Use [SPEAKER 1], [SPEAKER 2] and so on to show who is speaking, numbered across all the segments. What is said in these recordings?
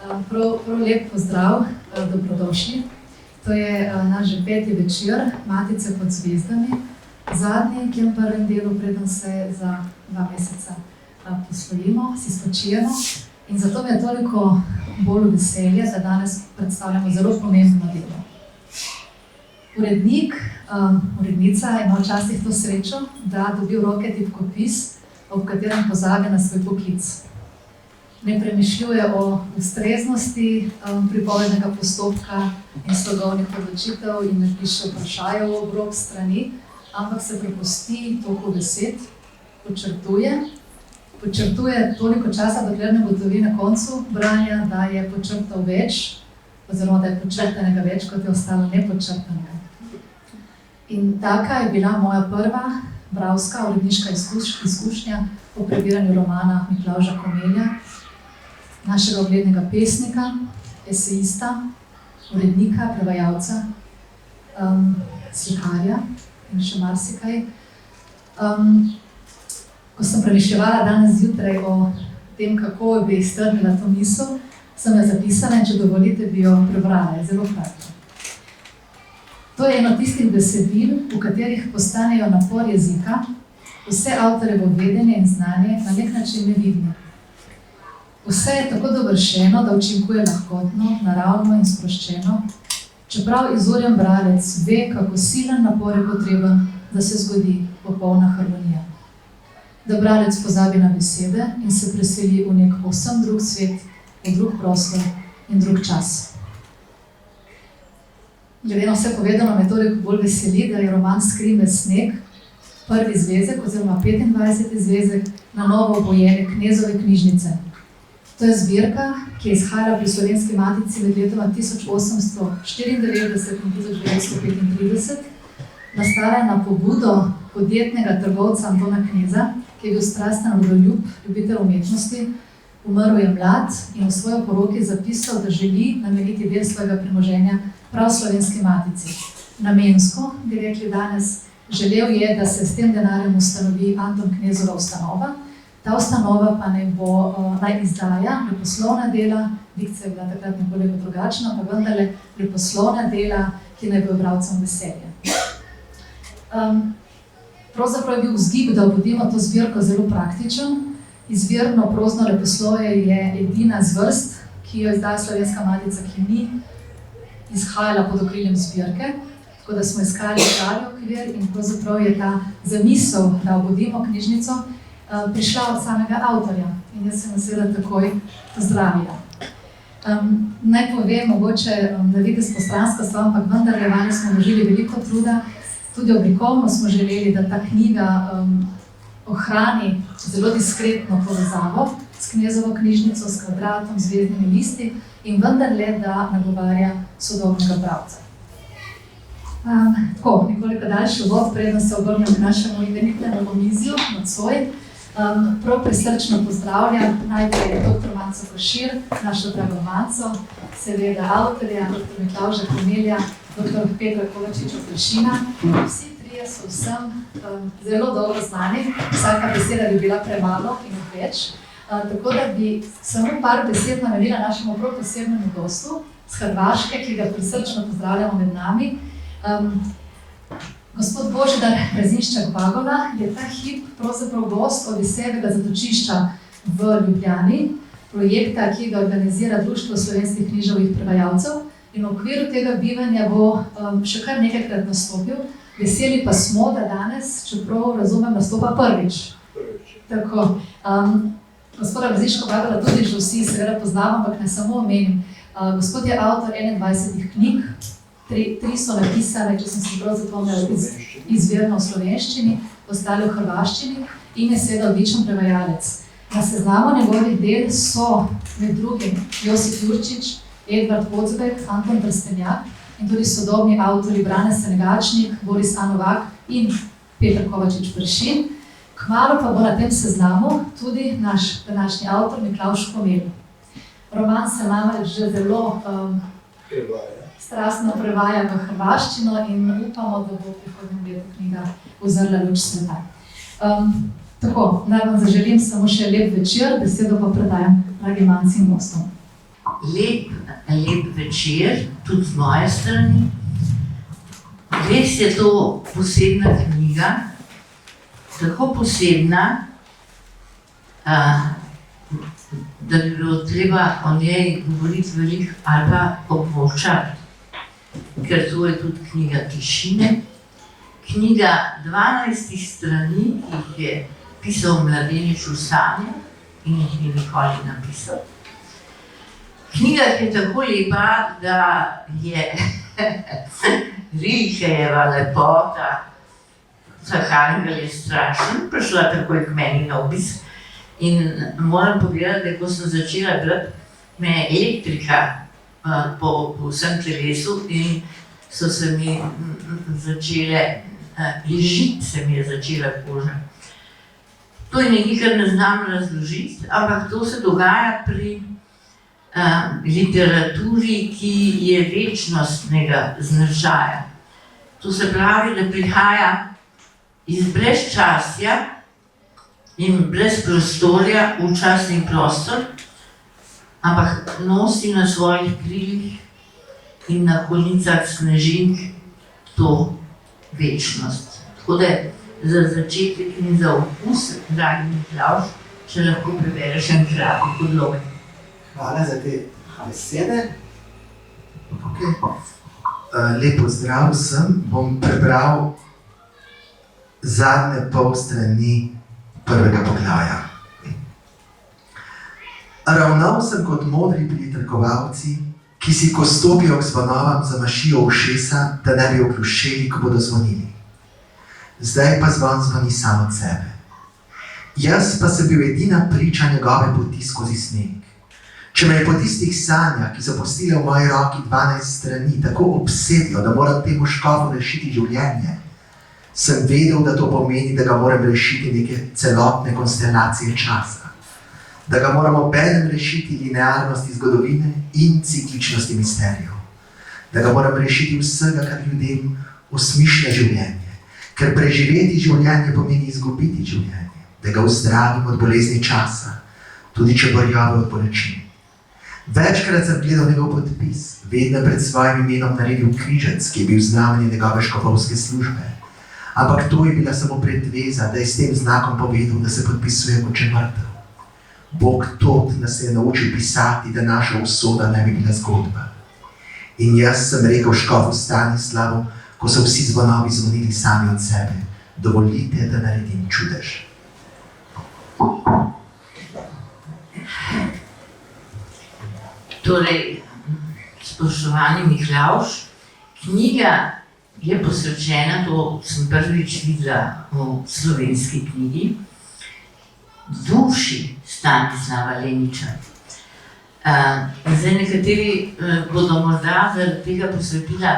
[SPEAKER 1] Prav lep pozdrav, dobrodošli. To je naš že 5. večer Matice pod zvezdami, zadnji, ki je v prvem delu, preden se za 2 meseca poslovimo, si spočijemo. In zato mi je toliko bolj veselje, da danes predstavljamo zelo pomembno delo. Urednica ima včasih to srečo, da dobi v roke tipkopis, ob katerem pozabi na svoj poklic. Ne premišljuje o ustreznosti pripovednega postopka in slogovnih odločitev in ne piše vprašajev v obrok strani, ampak se prepusti toliko besed, počrtuje toliko časa, dokler ne ugotovi na koncu branja, da je počrtal več, oziroma da je počrtanega več, kot je ostalo nepodčrtanega. In taka je bila moja prva bralska uredniška izkušnja po prebiranju romana Miklavža Komelja, našega uglednega pesnika, esejista, urednika, prevajalca, slikarja in še marsikaj. Ko sem premišljevala danes zjutraj o tem, kako bi strnila to misel, sem jo zapisala in če dovolite, bi jo prebrala, je zelo kratko. To je eno tistih besedil, v katerih postanejo napor jezika, vse avtorjevo vedenje in znanje na nek način nevidni. Vse je tako dovršeno, da učinkuje lahkotno, naravno in sproščeno, čeprav izurjen bralec ve, kako silen napor je potreben, da se zgodi popolna harmonija. Da bralec pozabi na besede in se preseli v nek povsem drug svet, v drug prostor in drug čas. Glede na vse povedano, me toliko bolj veseli, da je roman Skrime sneg, prvi zvezek oziroma 25. zvezek na novo obojene Knezove knjižnice. To je zbirka, ki je izhajala pri Slovenski matici med letoma 1894 in 1935, nastala na pobudo podjetnega trgovca Antona Kneza, ki je bil strasten vrodoljub, ljubitelj umetnosti, umrl je mlad in v svoji poroki zapisal, da želi nameniti del svojega premoženja prav Slovenski matici. Namensko, bi rekli danes, želel je, da se s tem denarjem ustanovi Anton Knezova ustanova. Ta ustanova pa naj izdaja leposlovna dela, dikcija je bila takrat nekoliko drugačna, pa vendarle leposlovna dela, ki naj bo bralcem veselje. Pravzaprav je bil vzgib, da obudimo to zbirko zelo praktičen. Izvirno prozno leposlovje je edina zvrst, ki jo izdaja Slovenska matica, ki ni izhajala pod okriljem zbirke, tako da smo iskali pravi okvir in pravzaprav je ta zamisel, da obudimo knjižnico, prišla od samega avtorja in jaz sem seveda takoj pozdravila. Naj povem, mogoče, da vidite postransko stvar, ampak vendarle vanje smo vložili veliko truda, tudi oblikovno smo želeli, da ta knjiga ohrani zelo diskretno povezavo s Knezovo knjižnico, s kvadratom, zvezdnimi listi in vendarle, da nagovarja sodobnega bralca. Tako, nekoliko daljši uvod, preden se obrnem k našemu imenitnemu omizju nocoj. Prav prisrčno pozdravljam najprej dr. Manco Košir, našo drago Manco, seveda avtorja, dr. Miklavža Komelja, dr. Petra Kovačiča Prešina. Vsi trije so vsem zelo dobro znani, vsaka beseda bi bila premalo in več. Tako da bi samo par besed namenila našemu prav posebnemu gostu z Hrvaške, ki ga prisrčno pozdravljamo med nami. Gospod Božidar Prezinščak Bagola je ta hip pravzaprav gost Odisejevega zatočišča v Ljubljani, projekta, ki ga organizira Društvo slovenskih književnih prevajalcev in v okviru tega bivanja bo še kar nekajkrat nastopil. Veseli pa smo, da danes, čeprav razumem, nastopa prvič. Tako, gospoda Prezinščaka Bagola tudi že vsi seveda poznamo, ampak ne samo omenim. Gospod je avtor 21 knjig, 3 so napisane, če sem se prav zapomnila, izvirno v slovenščini, ostale v hrvaščini in je seveda odličen prevajalec. Na seznamu njegovih del so med drugim Josip Jurčič, Edvard Podzbek, Anton Trstenjak in tudi sodobni avtorji Brane Senegačnik, Boris A. Novak in Peter Kovačič Prešin. Kmalu pa bo na tem seznamu tudi naš današnji avtor Miklavž Komelj. Roman se namreč že zelo strastno prevaja v hrvaščino in upamo, da bo v prihodnjem letu knjiga uzrla luč sveta. Tako, naj vam zaželim samo še lep večer, besedo pa predajam dragi Manci in gostom.
[SPEAKER 2] lep večer, tudi z moje strani. Res je to posebna knjiga, tako posebna, da bi bilo treba o njej govoriti veliko ali pa območati, ker to je tudi knjiga tišine. Knjiga 12 strani, ki jih je pisal Mladenič v sanjah in jih ni nikoli napisal. Knjiga, ki je tako lepa, da je Rilkejeva lepota, Arhangel je strašen, prišla takoj k meni na obisk. In moram povedati, da ko sem začela brati, me je elektrika po vsem telesu in so se mi začele, ježiti se mi je začela koža. To je nekaj, kar ne znam razložiti, ampak to se dogaja pri literaturi, ki je večnostnega značaja. To se pravi, da prihaja iz brezčasja in brez prostorja v čas in prostor, ampak nosi na svojih krilih in na konicah snežink to večnost. Tako da za začetek in za okus, dragi Miklavž, če lahko prebereš en kratek odlomek.
[SPEAKER 3] Hvala za te besede. Lep pozdrav vsem. Bom prebral zadnje pol strani prvega poglavja. Ravnal sem kot modri pritrkovalci, ki si, ko stopijo k zvonovam, zamašijo ušesa, da ne bi oglušeli, ko bodo zvonili. Zdaj pa zvon zvoni sam od sebe. Jaz pa sem bil edina priča njegove poti skozi sneg. Če me je po tistih sanjah, ki so pustile v moji roki 12 strani, tako obsedlo, da moram temu škofu rešiti življenje, sem vedel, da to pomeni, da ga moram rešiti neke celotne konstelacije časa. Da ga moramo obenem rešiti linearnosti zgodovine in cikličnosti misterijev. Da ga moram rešiti vsega, kar ljudem osmišlja življenje. Ker preživeti življenje pomeni izgubiti življenje. Da ga uzdravim od bolezni časa, tudi če bo rjave od bolečin. Večkrat sem gledal njegov podpis, vedno pred svojim imenom naredil križec, ki je bil znamenje njegove škofovske službe. Ampak to je bila samo predveza, da je s tem znakom povedal, da se podpisuje kot če mrtev. Bog tod nas je naučil pisati, da naša usoda ne bi bila zgodba. In jaz sem rekel škofu Stanislavu, ko so vsi zvonovi zvonili sami od sebe, dovolite, da naredim čudež.
[SPEAKER 2] Torej, spoštovani Miklavž, knjiga je posvečena, to sem prvič videla v slovenski knjigi, duši Stanislava Leniča. Zdaj nekateri bodo morda zaradi tega posvetila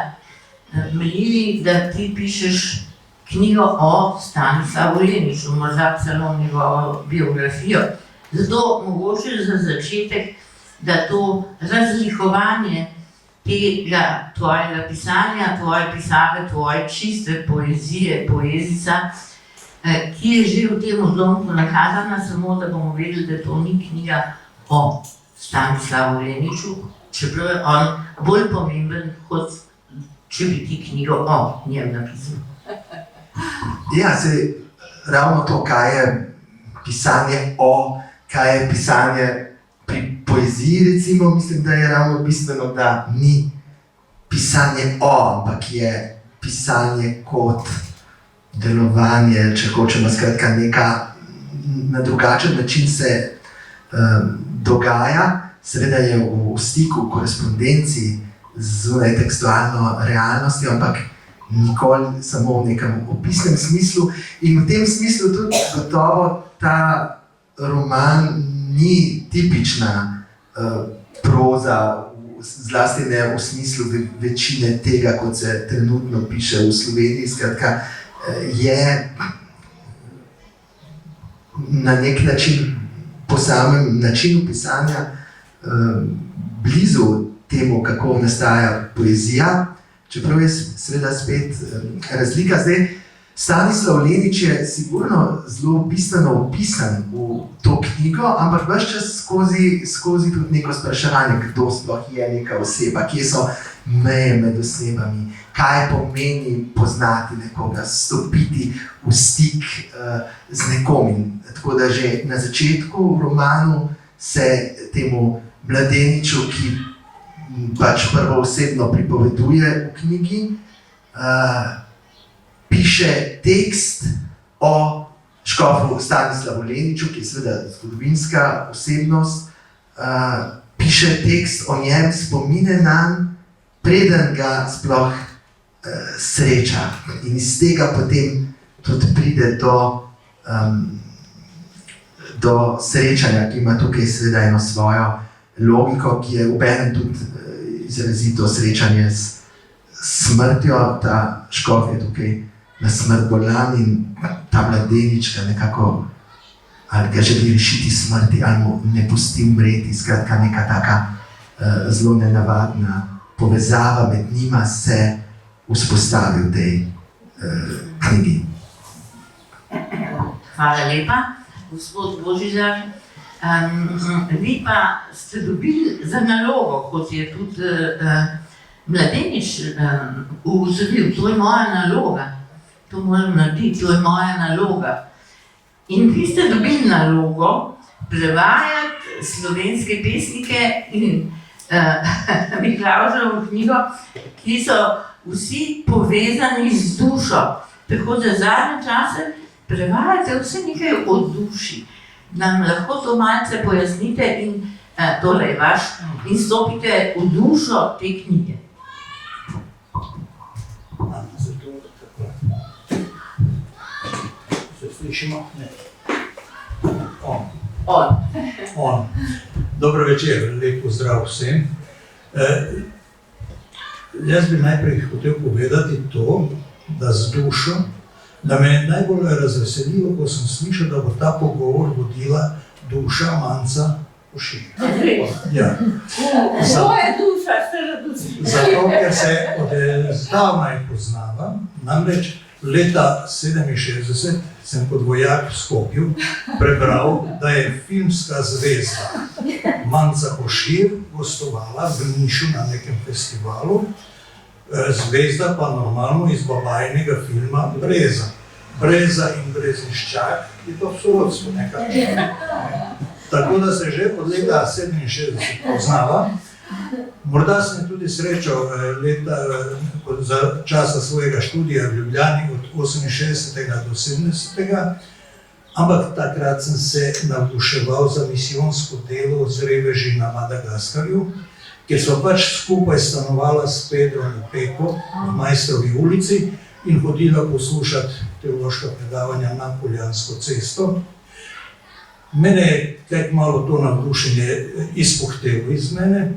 [SPEAKER 2] menili, da ti pišeš knjigo o Stanislavu Leniču, morda celo njegovo biografijo. Zato mogoče za začetek, da to razlikovanje tega tvojega pisanja, tvoje pisave, tvoje čiste poezije, poezica, ki je že v tem odlomku nakazana, samo da bomo vedeli, da to ni knjiga o Stanislavu Leniču, čeprav je on bolj pomemben, kot če bi ti knjigo o njem napisal.
[SPEAKER 3] Ja, se ravno to, kaj je pisanje o, kaj je pisanje pri poeziji, recimo, mislim, da je ravno bistveno, da ni pisanje o, ampak je pisanje kot delovanje, če hočemo, skratka, neka na drugačen način se dogaja, seveda je v stiku, v korespondenci z tekstualno realnostjo, ampak nikoli samo v nekem opisnem smislu. In v tem smislu tudi gotovo ta roman ni tipična proza, zlasti ne v smislu večine tega, kot se trenutno piše v Sloveniji. Skratka, je na nek način, po samem načinu pisanja, blizu temu, kako nastaja poezija, čeprav je seveda spet razlika. Zdaj, Stanislav Lenič je sigurno zelo bistveno opisan v to knjigo, ampak ves čas skozi tudi neko spraševanje, kdo sploh je neka oseba, kje so meje med osebami, kaj pomeni poznati nekoga, stopiti v stik z nekom. Tako da že na začetku v romanu se temu mladeniču, ki pač prvoosebno pripoveduje v knjigi, piše tekst o škofu Stanislavu Leniču, ki je seveda zgodovinska osebnost, piše tekst o njem, spomine nanj, preden ga sploh sreča. In iz tega potem tudi pride do srečanja, ki ima tukaj seveda eno svojo logiko, ki je obenem tudi izrazito srečanje s smrtjo. Ta škof je tukaj na smrt bolan in ta mladenič ga nekako ali ga želi rešiti smrti, ali mu ne pusti umreti. Skratka, neka taka zelo nenavadna povezava med njima se vzpostavi v tej knjigi.
[SPEAKER 2] Hvala lepa, gospod Božižar. Vi pa ste dobili za nalogo, kot je tudi mladenič ugotavljal, to je moja naloga. To moram narediti, to je moja naloga. In vi ste dobili nalogo prevajati slovenske pesnike in Miklavževo knjigo, ki so vsi povezani z dušo. Tako da zadnje čase prevajate vse nekaj o duši. Nam lahko to malce pojasnite in tole je vaš, in stopite v dušo te knjige.
[SPEAKER 4] Slišimo? Ne.
[SPEAKER 2] On.
[SPEAKER 4] Dobro večer, lep pozdrav vsem. Jaz bi najprej hotel povedati to, da z dušo, da me je najbolj razveselilo, ko sem slišal, da bo ta pogovor vodila duša Manca Košir. Ja.
[SPEAKER 2] Moja duša, stara duša.
[SPEAKER 4] Zato, ker se od zdavnaj poznavam, namreč leta 1967 sem kot vojak v Skopju prebral, da je filmska zvezda Manca Košir gostovala v Nišu na nekem festivalu, zvezda pa normalno iz babajnega filma Breza. Breza in Brezniščak je to v sorodstvu nekakšno. Tako da se že od leta 1967 poznava. Morda sem tudi srečal za časa svojega študija v Ljubljani od 68. do 70. Ampak takrat sem se navduševal za misijonsko delo z reveži na Madagaskarju, kjer so pač skupaj stanovala s Pedrom in Peko v Majstrovi ulici in hodila poslušati teološka predavanja na Poljansko cesto. Mene je kaj malo to navdušenje izpuhtelo iz mene,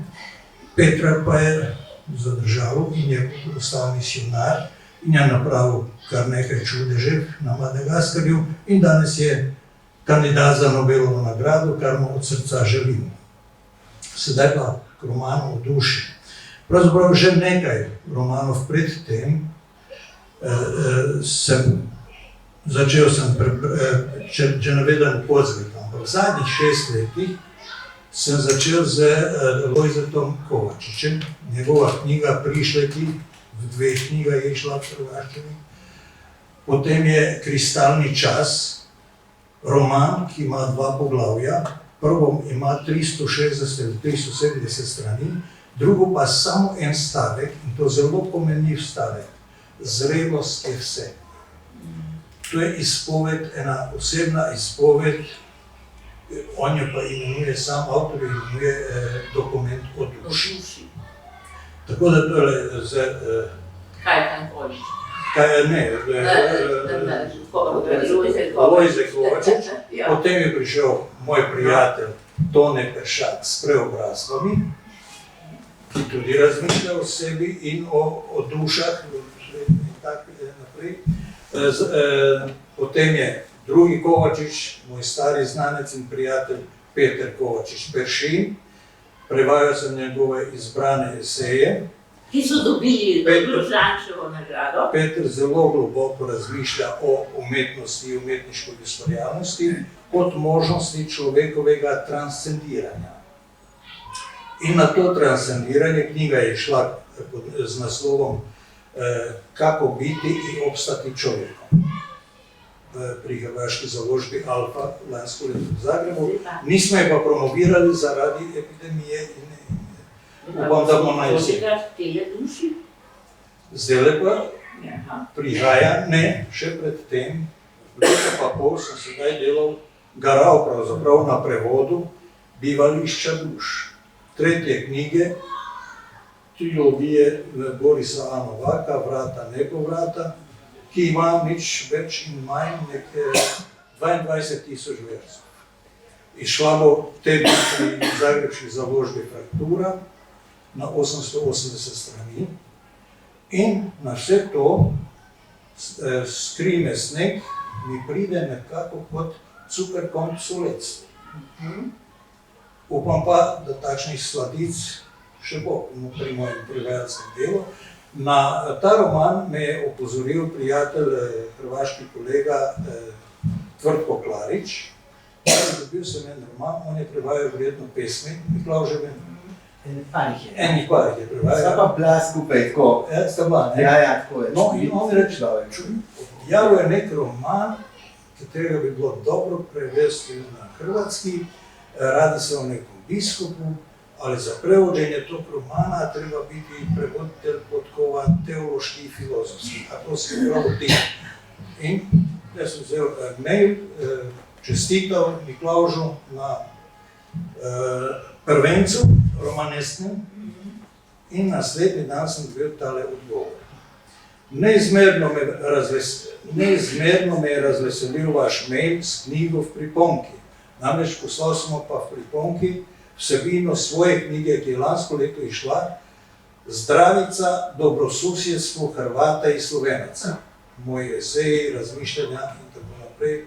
[SPEAKER 4] Petra pa je zadržalo in je postal misionar in je napravil kar nekaj čudežev na Madagaskarju in danes je kandidat za Nobelovo nagrado, kar mu od srca želim. Sedaj pa k romanu o duši. Pravzaprav že nekaj romanov pred tem začel sem, če navedem Podzvek, ampak v zadnjih 6 letih sem začel z Lojzetom Kovačičem. Njegova knjiga Prišleki, v 2 knjigah je išla v hrvaščini. Potem je Kristalni čas, roman, ki ima 2 poglavja. Prvo ima 360-370 strani, drugo pa samo en stavek, in to zelo pomenljiv stavek. Zrelost je vse. To je izpoved, ena osebna izpoved, on jo pa imenuje, sam avtor imenuje dokument o duši. Tako da to je zdaj...
[SPEAKER 2] Kaj je tam Kovačič?
[SPEAKER 4] Lojzek Kovačič. Potem je prišel moj prijatelj Tone Peršak s Preobrazbami, ki tudi razmišlja o sebi in o dušah in tako naprej. Potem je drugi Kovačič, moj stari znanec in prijatelj Peter Kovačič Peršin. Prevajal sem njegove izbrane eseje.
[SPEAKER 2] ki so dobili
[SPEAKER 4] Peter.
[SPEAKER 2] Žančevo nagrado.
[SPEAKER 4] Peter zelo globoko razmišlja o umetnosti in umetniški ustvarjalnosti kot možnosti človekovega transcendiranja. In na to transcendiranje knjiga je šla z naslovom Kako biti in obstati človekom. Pri hrvaški založbi Alfa lansko leto v Zagrebu. Nismo je pa promovirali zaradi epidemije in upam, da bomo najvsi. Zdaj pa prihaja, ne, še pred tem, leto pa pol sem sedaj delal, garal pravzaprav na prevodu Bivališča duš. 3. knjige, trilogije Borisa A. Novaka, Vrata nepovrata, ki ima nič več in manj nekje 22.000 verzov. Išla bo tebi pri zagrebški založbi Fraktura na 880 strani in na vse to Skrime sneg mi pride nekako kot superkomp solec. Upam pa, da takšnih sladic še bo pri mojem prevajalskem delu. Na ta roman me je opozoril prijatelj, hrvaški kolega Tvrtko Klarič. Dobil sem en roman, on je prevajal verjetno pesmi, Miklavževe. Enih parih je prevajal.
[SPEAKER 5] Sta pa bila skupaj tako.
[SPEAKER 4] Sta bila, ne?
[SPEAKER 5] Ja, tako je.
[SPEAKER 4] No, in on reče, objavil je nek roman, katerega bi bilo dobro prevesti na hrvatski, radi se o nekom biskupu, ali za prevođenje tog romana treba biti prevoditelj podkovan teološki i filozofski, a to se upravo ti. In jaz sem vzel mail, čestital Miklavžu na prvencu romanestnem in naslednji dan sem dobil tale odgovor. Neizmerno me je razveselil vaš mail s knjigo v priponki. Namreč poslal smo pa v priponki vsebino svoje knjige, ki je lansko leto išla, Zdravica, dobrosusjedstvo Hrvata i Slovenaca. Moji eseji, razmišljanja in tako naprej,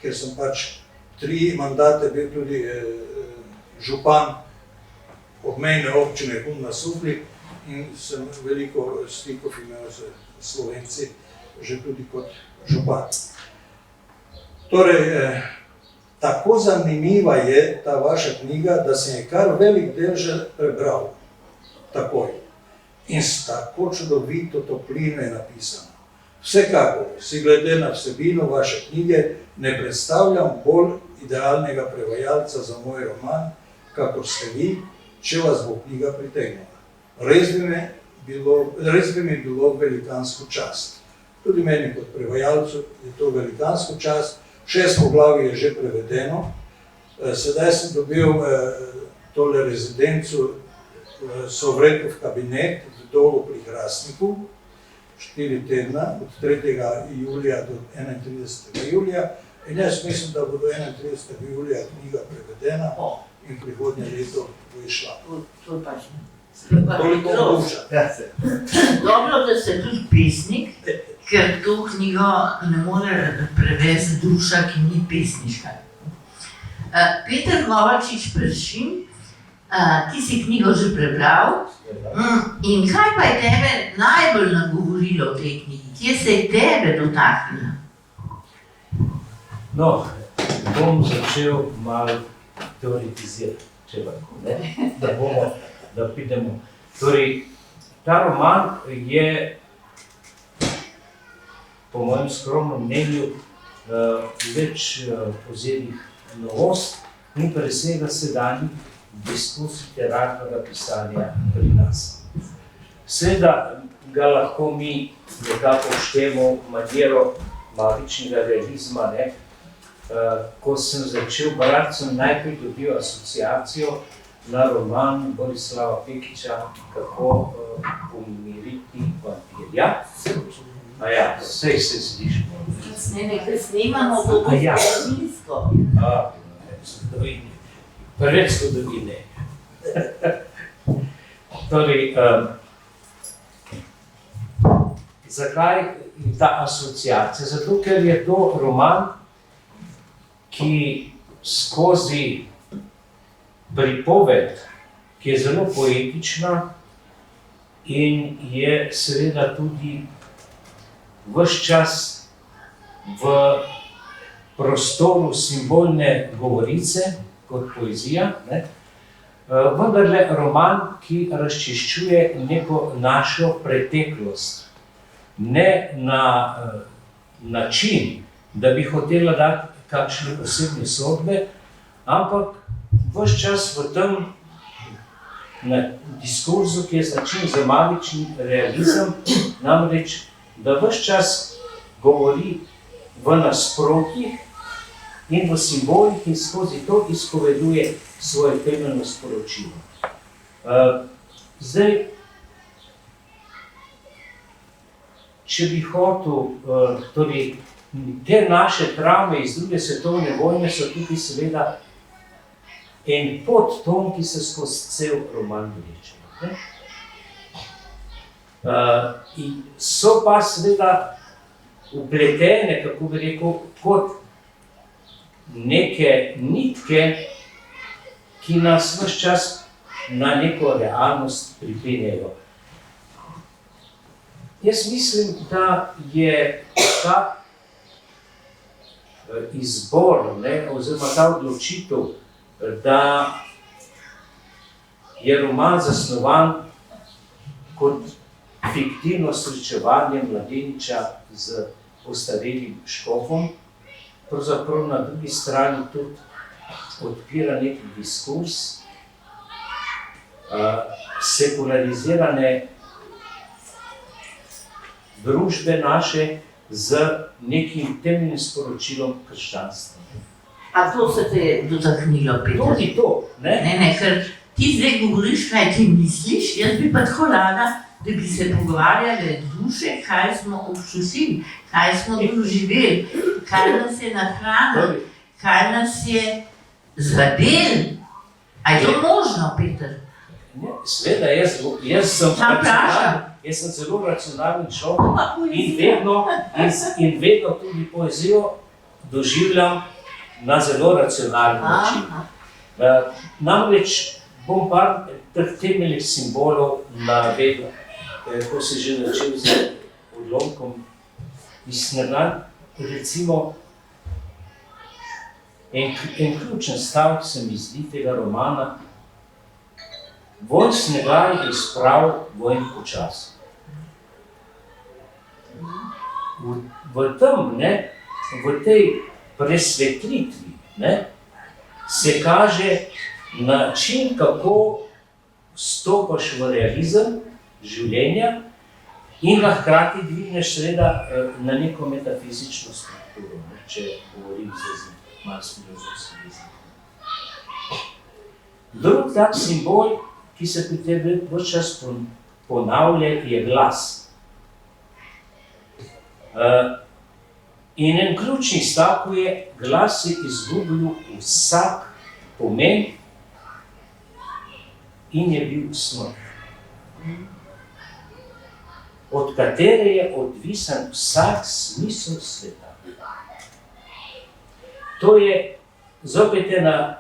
[SPEAKER 4] ker sem pač 3 mandate bil tudi župan obmejne občine Hum na Sufli in sem veliko stikov imel z Slovenci, že tudi kot župan. Torej, tako zanimiva je ta vaša knjiga, da sem je kar velik del že prebral takoj. In s tako čudovito toplino je napisano. Vsekakor si glede na vsebino vaše knjige ne predstavljam bolj idealnega prevajalca za moj roman, kakor ste vi, če vas bo knjiga pritegnila. Res bi mi bilo velikansko čast. Tudi meni kot prevajalcu je to velikansko čast. 6 poglavij je že prevedeno. Sedaj sem dobil tole rezidenco Sovretov kabinet v Dolu pri Hrastniku, 4 tedna, od 3. julija do 31. julija. In jaz mislim, da bo do 31. julija knjiga prevedena in prihodnje leto bo išla. Toliko duša.
[SPEAKER 2] Dobro, da ste tudi pesnik, ker to knjigo ne more prevesti duša, ki ni pesniška. Peter Kovačič Peršin, ti si knjigo že prebral. In kaj pa je tebe najbolj nagovorilo v tej knjigi? Kje se je tebe dotaknila?
[SPEAKER 6] No, bom začel malo teoretizirati, če lahko, ne? Da pridemo. Torej, ta roman je po mojem skromnem mnenju več ozirih novost in presega sedanjih diskusij literarnega pisanja pri nas. Seveda ga lahko mi nekako vštemo v maniero magičnega realizma, ne? Ko sem začel brati, sem najprej dobil asociacijo na roman Borislava Pekića Kako pomiriti vampirja. Ja, vse se slišimo.
[SPEAKER 2] Ker snimamo to zgodovinsko.
[SPEAKER 6] Preveč zgodovine. Torej, zakaj ta asociacija? Zato, ker je to roman, ki skozi pripoved, ki je zelo poetična, in je seveda tudi ves čas v prostoru simbolne govorice, kot poezija, ne? Vendarle roman, ki razčiščuje neko našo preteklost. Ne na način, da bi hotela dati kakšne posebne sodbe, ampak ves čas v tem diskurzu, ki je značiln za magični realizem, namreč, da ves čas govori v nasprotjih in v simbolih in skozi to izpoveduje svoje temeljno sporočilo. Zdaj, če bi hotel, torej, te naše travme iz druge svetovne vojne so tukaj seveda en podton, ki se skozi cel roman vleče. In so pa seveda vpletene, kako bi rekel, kot neke nitke, ki nas ves čas na neko realnost pripeljejo. Jaz mislim, da je ta izbor, oziroma ta odločitev, da je roman zasnovan kot fiktivno srečevanje mladeniča z ostarelim škofom, pravzaprav na drugi strani tudi odpira nek diskurs sekularizirane družbe naše z nekim temeljnim sporočilom krščanstva.
[SPEAKER 2] A to se te je dotaknilo, Peter?
[SPEAKER 6] Tudi to, ne?
[SPEAKER 2] Ne, ker ti zdaj govoriš, kaj ti misliš, jaz bi pa tako rada, da bi se pogovarjali duše, kaj smo občutili, kaj smo doživeli, kaj nas je nahranilo, kaj nas je zadel. A je to možno, Peter?
[SPEAKER 6] Sveda, jaz sem zelo racionalen človek in vedno tudi poezijo doživljam na zelo racionalen način. Namreč bom par teh temeljnih simbolov navedel, ko se že začel z odlomkom iz snega. Recimo, en ključen stavek se mi zdi tega romana: vonj snega je izprav vonj počas. V tem, v tej presvetlitvi, se kaže način, kako stopaš v realizem življenja in ga hkrati dvigneš seveda na neko metafizično strukturo, če govorim z malo filozofskim jezikom. Drug tak simbol, ki se pri tebi ves čas ponavlja, je glas. In en ključni stavek je: glas je izgubil vsak pomen in je bil smrt, od katere je odvisen vsak smisel sveta. To je zopet ena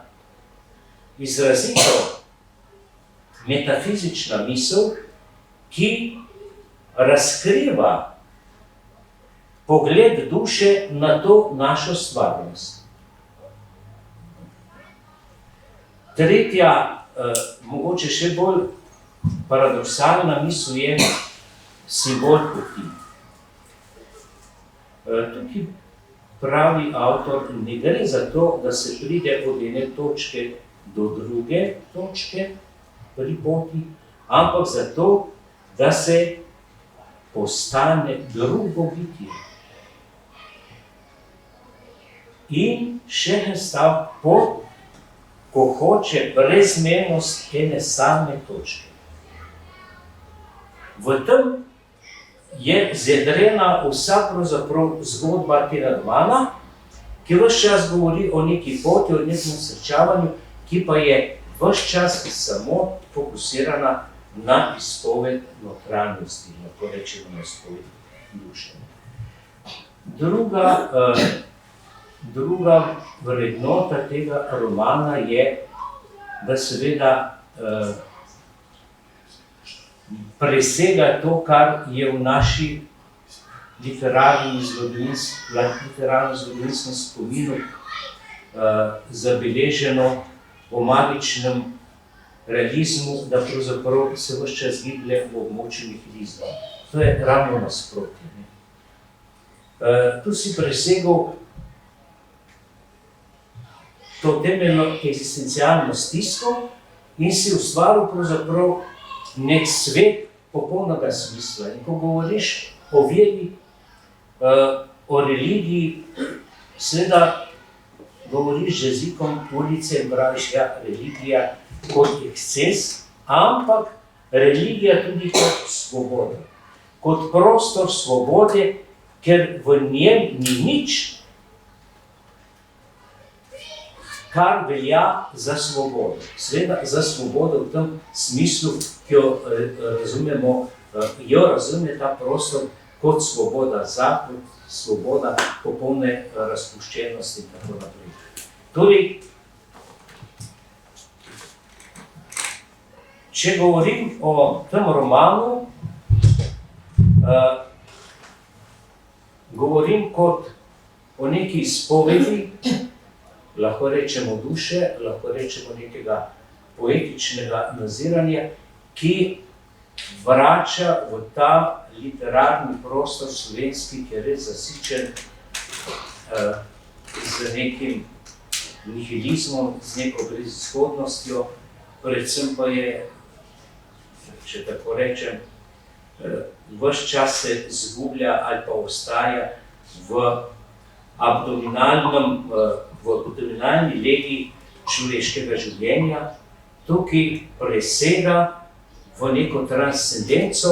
[SPEAKER 6] izrazito metafizična misel, ki razkriva pogled duše na to našo stvarnost. Tretja, mogoče še bolj paradoksalna misel je simbol poti. Tukaj pravi avtor, ne gre za to, da se pride od ene točke do druge točke pri poti, ampak za to, da se postane drugo bitje. In še en stavek: pot, ko hoče brezmenost ene same točke. V tem je zjedrena vsa pravzaprav zgodba tega romana, ki ves čas govori o neki poti, o nekem srečavanju, ki pa je ves čas samo fokusirana na izpoved notranjosti, lahko rečemo na izpoved duše. Druga vrednota tega romana je, da seveda presega to, kar je v naši literarno-zgodovinskem spominu zabeleženo o magičnem realizmu, da pravzaprav se vse čas giblje v območju nihilizma. To je ravno nasprotje. Tu si presegal to temeljno eksistencialno stisko in si ustvaril pravzaprav nek svet popolnega smisla. In ko govoriš o veri, o religiji, seveda govoriš z jezikom ulice in praviš, ja, religija kot eksces, ampak religija tudi kot svoboda. Kot prostor svobode, ker v njem ni nič, kar velja za svobodo. Seveda za svobodo v tem smislu, ki jo razume ta prostor kot svoboda za, kot svoboda popolne razpuščenosti in tako naprej. Torej, če govorim o tem romanu, govorim kot o neki izpovedi, lahko rečemo duše, lahko rečemo nekega poetičnega naziranja, ki vrača v ta literarni prostor slovenski, ki je res zasičen z nekim nihilizmom, z neko brezizhodnostjo, predvsem pa je, če tako rečem, ves čas se zgublja ali pa ostaja v abdominalni legi človeškega življenja, tukaj presega v neko transcendenco,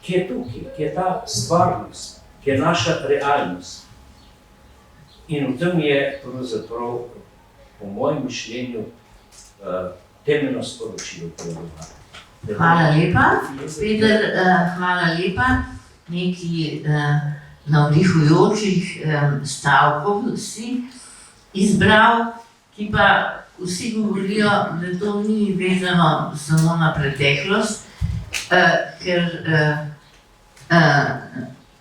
[SPEAKER 6] ki je tukaj, ki je ta stvarnost, ki je naša realnost. In v tem je pravzaprav, po mojem mišljenju, temeljno sporočilo tega romana.
[SPEAKER 2] Hvala lepa, Peter, hvala lepa. Nekaj navdihujočih stavkov si izbral, ki pa vsi govorijo, da to ni vezano samo na preteklost, ker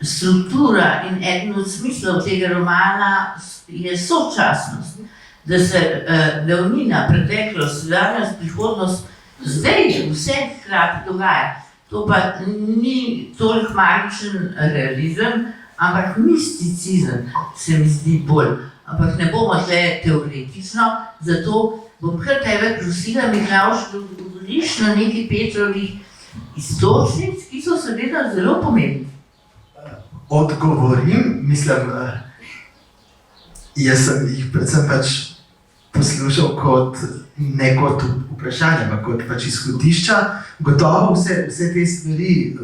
[SPEAKER 2] struktura in eden od smislov tega romana je sočasnost, da se davnina, preteklost, sedanjost, prihodnost zdaj vse hkrati dogaja. To pa ni toliko magičen realizem, ampak misticizem se mi zdi bolj. Ampak ne bomo tle teoretično, zato bom kar tebe prosila, Miklavž, da odgovoriš na nekaj Petrovih iztočnic, ki so seveda zelo pomembni.
[SPEAKER 3] Odgovorim, mislim, jaz sem jih predvsem pač poslušal kot ne kot vprašanje, ampak kot pač izhodišča. Gotovo vse te stvari,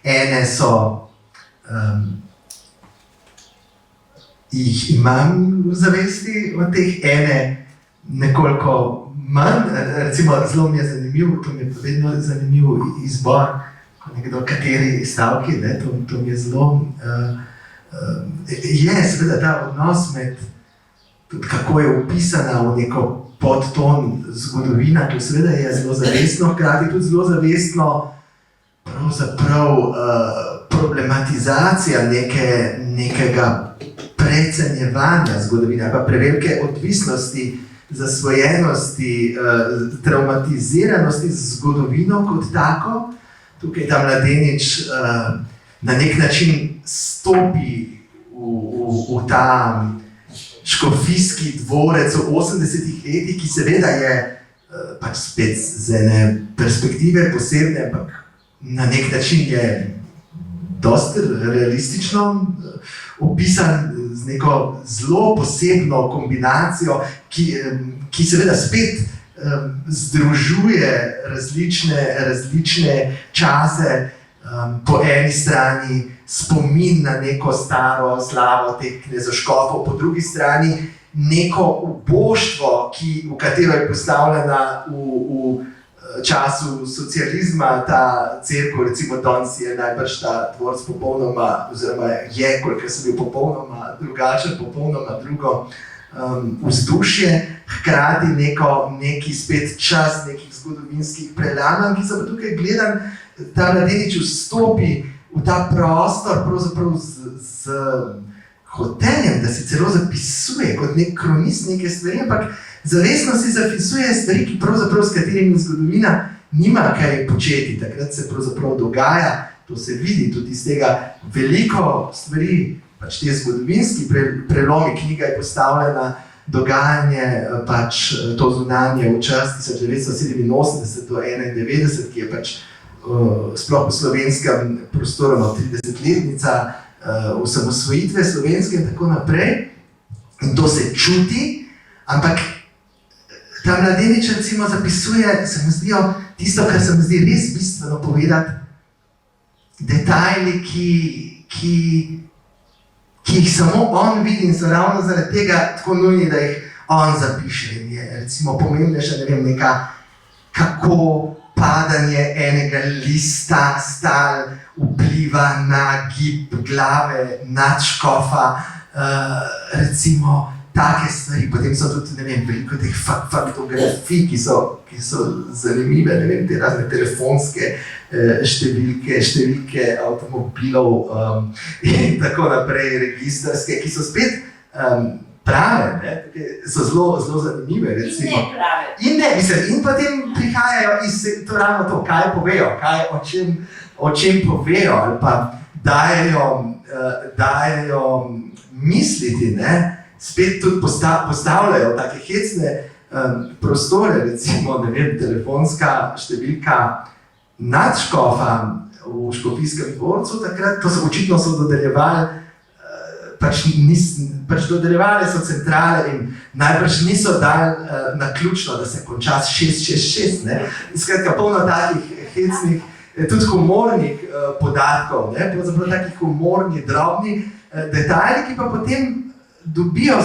[SPEAKER 3] ene so, jih imam v zavesti od teh, ene nekoliko manj, recimo zelo mi je zanimiv, to mi je vedno zanimiv izbor, ko nekdo kateri stavki, ne, to mi je zelo, je seveda ta odnos med, tudi kako je opisana v neko podton zgodovina, to seveda je zelo zavestno, hkrati tudi zelo zavestno pravzaprav problematizacija nekega precenjevanja zgodovine, pa prevelike odvisnosti, zasvojenosti, traumatiziranosti z zgodovino kot tako. Tukaj ta mladenič na nek način stopi v ta škofijski dvorec v 80-ih letih, ki seveda je pač spet z ene perspektive posebne, ampak na nek način je dosti realistično opisan z neko zelo posebno kombinacijo, ki seveda spet združuje različne čase, po eni strani spomin na neko staro slavo teh knezoškofov, po drugi strani neko uboštvo, v katero je postavljena v času socializma ta cerkev, recimo danes je najbrž ta dvorec popolnoma, oziroma je, kolikor sem bil, popolnoma drugačen, popolnoma drugo vzdušje, hkrati neki spet čas nekih zgodovinskih prelamanj, ki so pa tukaj gledan, ta mladenič vstopi v ta prostor pravzaprav z hoteljem, da si celo zapisuje kot nek kronist neke stvari, ampak zavestno si zapisuje stvari, ki pravzaprav s katerimi zgodovina nima kaj početi. Takrat se pravzaprav dogaja, to se vidi tudi iz tega veliko stvari, pač te zgodovinski prelomi, knjiga je postavljena, dogajanje, pač to zunanje v čas 1987 do 1991, ki je pač sploh v slovenskem prostoru 30-letnica osamosvojitve slovenske in tako naprej. In to se čuti, ampak ta mladenič recimo zapisuje, se mi zdijo tisto, kar se mi zdi res bistveno povedati, detajli, ki jih samo on vidi in so ravno zaradi tega tako nujni, da jih on zapiše. In je recimo pomembnejša, ne vem, neka kako padanje enega lista stal vpliva na gib glave nadškofa, recimo take stvari. Potem so tudi, ne vem, veliko teh faktografij, ki so zanimive, ne vem, te razne telefonske številke avtomobilov in tako naprej, registrske, ki so spet prave, ne? So zelo zanimive, recimo.
[SPEAKER 2] In ne prave.
[SPEAKER 3] In potem prihajajo iz to ravno to, kaj povejo, o čem povejo, ali pa dajejo misliti, ne? Spet tudi postavljajo take hecne prostore, recimo, ne vem, telefonska številka nadškofa v škofijskem dvorcu, takrat, to so očitno dodeljevali, dodeljevali so centrale in najbrž niso dali naključno, da se konča s 666, ne. Skratka, polno takih hecnih, tudi humornih podatkov, ne, pravzaprav takih humornih, drobnih detajli, ki pa potem dobijo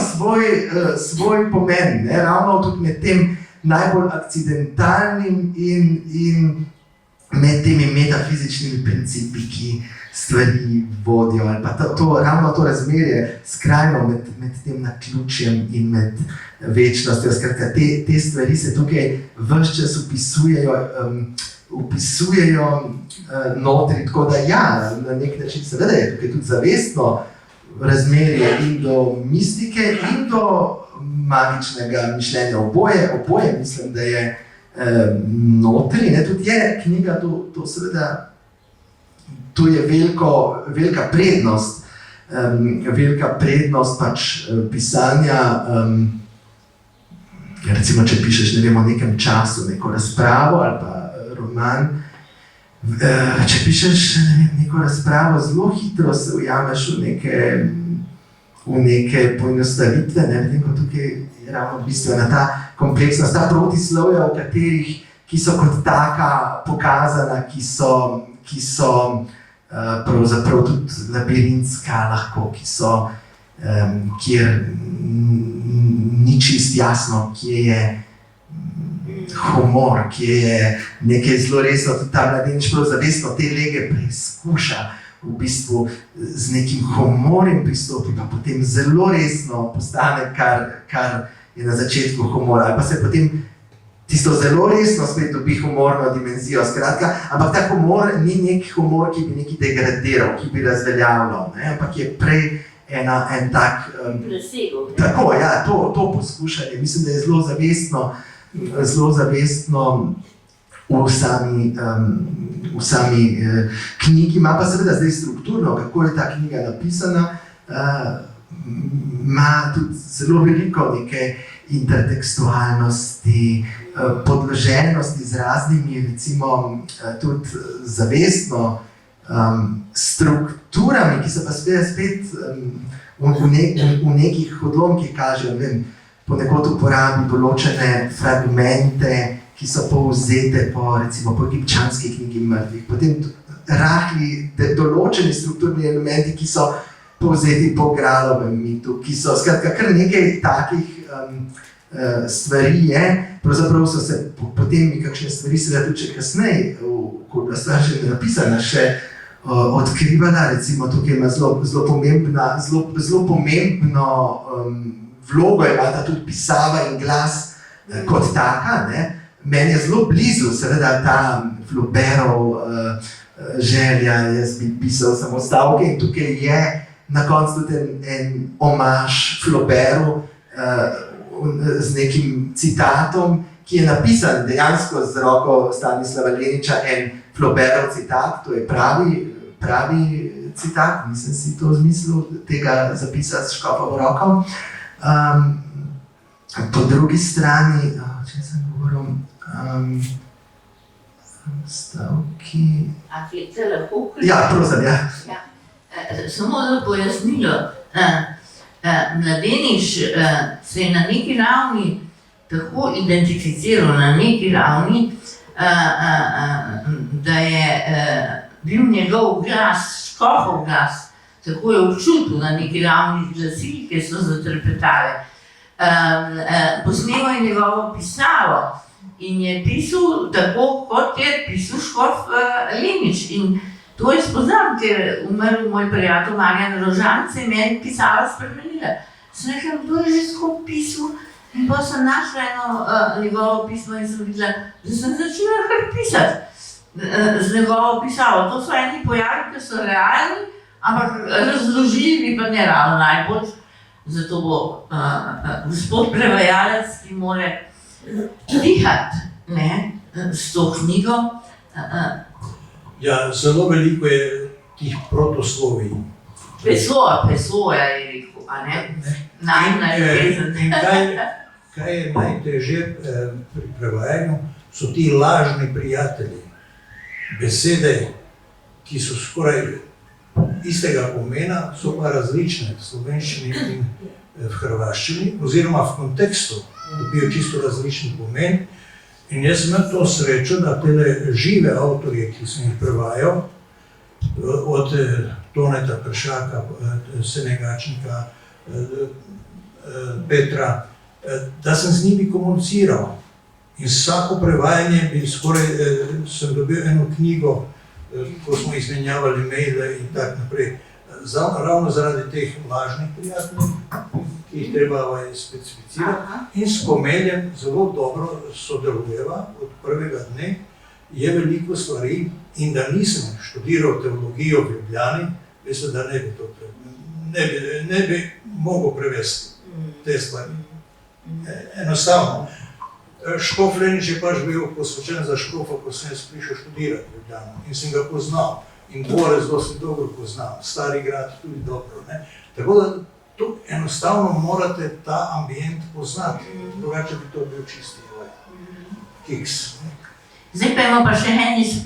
[SPEAKER 3] svoj pomen, ne, ravno tudi med tem najbolj akcidentalnim in med temi metafizičnimi principi, ki stvari vodijo, ali pa ravno to razmerje skrajno med tem naključjem in med večnostjo. Skratka, te stvari se tukaj ves čas upisujejo notri, tako da ja, na nek način seveda je tukaj tudi zavestno razmerje in do mistike in do magičnega mišljenja. Oboje mislim, da je notri, ne, tudi je knjiga, to seveda, to je velika prednost, pač pisanja, recimo, če pišeš, ne vem, o nekem času, neko razpravo ali pa roman, če pišeš, ne vem, neko razpravo, zelo hitro se ujameš v neke poenostavitve, ne vem, ko tukaj je ravno bistvena ta kompleksnost, ta protislovja, v katerih, ki so kot taka pokazana, ki so pravzaprav tudi labirintska lahko, kjer ni čist jasno, kje je humor, kje je nekaj zelo resno, tudi ta mladenič prav zavestno te lege preizkuša v bistvu z nekim humorjem pristopi, pa potem zelo resno postane, kar je na začetku humor, ali pa se potem tisto zelo resno spet dobi humorno dimenzijo, skratka, ampak ta humor ni nek humor, ki bi nekaj degradiral, ki bi razveljavljal, ne? Ampak je prej en tak...
[SPEAKER 2] Presegel.
[SPEAKER 3] Tako, ja, to poskušanje, mislim, da je zelo zavestno v sami knjigi, ima pa seveda zdaj strukturno, kako je ta knjiga napisana, ima tudi zelo veliko neke intertekstualnosti, podloženosti z raznimi, recimo, tudi zavestno strukturami, ki so pa spet v nekih odlomkih kažejo, ne vem, ponekod uporabi določene fragmente, ki so povzete po egipčanski knjigi mrtvih, potem rahli določeni strukturni elementi, ki so povzeti po Gralovem mitu, ki so, skratka, kar nekaj takih stvari je, pravzaprav so se potem kakšne stvari seveda tudi kasneje, ko je bila stvar že napisana, še odkrivala, recimo tukaj ima zelo pomembno vlogo, imata tudi pisava in glas kot taka, ne? meni je zelo blizu, seveda ta Flaubertov želja, jaz bi pisal samo stavke in tukaj je na koncu tudi en omaž Flaubertu z nekim citatom, ki je napisan dejansko z roko Stanislava Leniča, en Flaubertov citat, to je pravi citat, nisem si to izmislil, tega zapisati s škofovo roko. Po drugi strani, če sem govoril, stavki...
[SPEAKER 2] A Fletcher lahko vključim?
[SPEAKER 3] Ja, prosim, ja.
[SPEAKER 2] Samo za pojasnilo, Mladenič se je na neki ravni tako identificiral, na neki ravni, da je bil njegov glas, škofov glas, tako je občutil na neki ravni glasil, ki so zatrepetale. Posnemal je njegovo pisalo in je pisal tako, kot je pisal škof Lenič. In to je spoznam, ker umrl moj prijatelj Marjan Rožan, se je meni pisala spremenila. Sem rekla, kdo je že skop pisal? In pa sem našla eno njegovo pismo in sem videla, da sem začela kar pisati z njegovo pisalo. To so eni pojavi, ki so realni, ampak razložljivi pa ne ravno najbolj. Zato bo gospod prevajalec, ki more dihati s to knjigo.
[SPEAKER 4] Ja, zelo veliko je tih protoslovij.
[SPEAKER 2] Pesloja je rekel, a ne?
[SPEAKER 4] In kaj je najtežje pri prevajanju, so ti lažni prijatelji. Besede, ki so skoraj istega pomena, so pa različne v slovenščini in v hrvaščini, oziroma v kontekstu dobijo čisto različen pomen. In jaz sem imel to srečo, da tele žive avtorje, ki sem jih prevajal, od Toneta Pršaka, Senegačnika, Petra, da sem z njimi komuniciral. In vsako prevajanje bi skoraj, sem dobil eno knjigo, ko smo izmenjavali maile in tako naprej. Ravno zaradi teh lažnih prijateljev, ki jih treba specificirati. In s Komeljem zelo dobro sodelujeva od prvega dne. Je veliko stvari in da nisem študiral teologijo v Ljubljani, veste, da ne bi mogel prevesti te stvari. Enostavno. Škof Lenič je pač bil posvečen za škofa, ko sem jaz prišel študirati v Ljubljano in sem ga poznal. In dvorec dosti dobro poznam, Stari grad tudi dobro. Tako da tu enostavno morate ta ambient poznati, drugače bi to bil čisti kiks.
[SPEAKER 2] Zdaj pa imamo pa še eni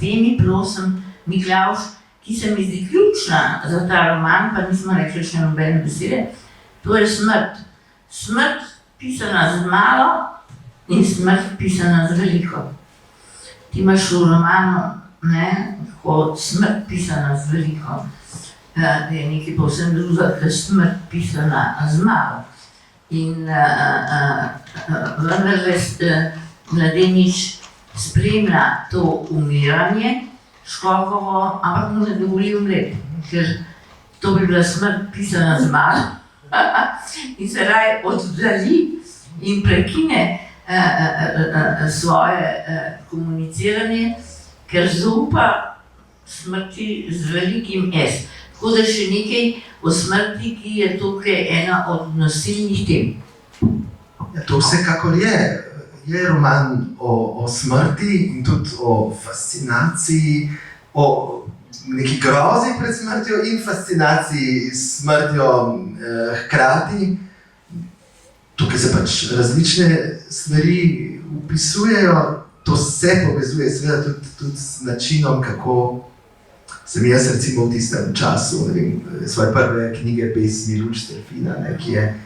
[SPEAKER 2] temi, prosim, Miklavž, ki se mi zdi ključna za ta roman, pa nismo rekli še nobene besede, to je smrt. Smrt pisana z malo in smrt pisana z veliko. Ti imaš v romanu, kot smrt pisana z veliko, je nekaj povsem drugega, kot smrt pisana z malo. In vendarle Mladenič spremlja to umiranje škofovo, ampak mu ne dovoli umreti, ker to bi bila smrt pisana z malo in se raje oddalji in prekine svoje komuniciranje, ker zaupa smrti z velikim S. Tako da še nekaj o smrti, ki je tukaj ena od nosilnih tem.
[SPEAKER 3] Ja, to vsekakor je. Je roman o smrti in tudi o fascinaciji, o neki grozi pred smrtjo in fascinaciji s smrtjo hkrati. Tukaj se pač različne stvari upisujejo, to se povezuje seveda tudi s načinom, kako sem jaz recimo v tistem času, svoje prve knjige Pesmi Luč Delfina, ki je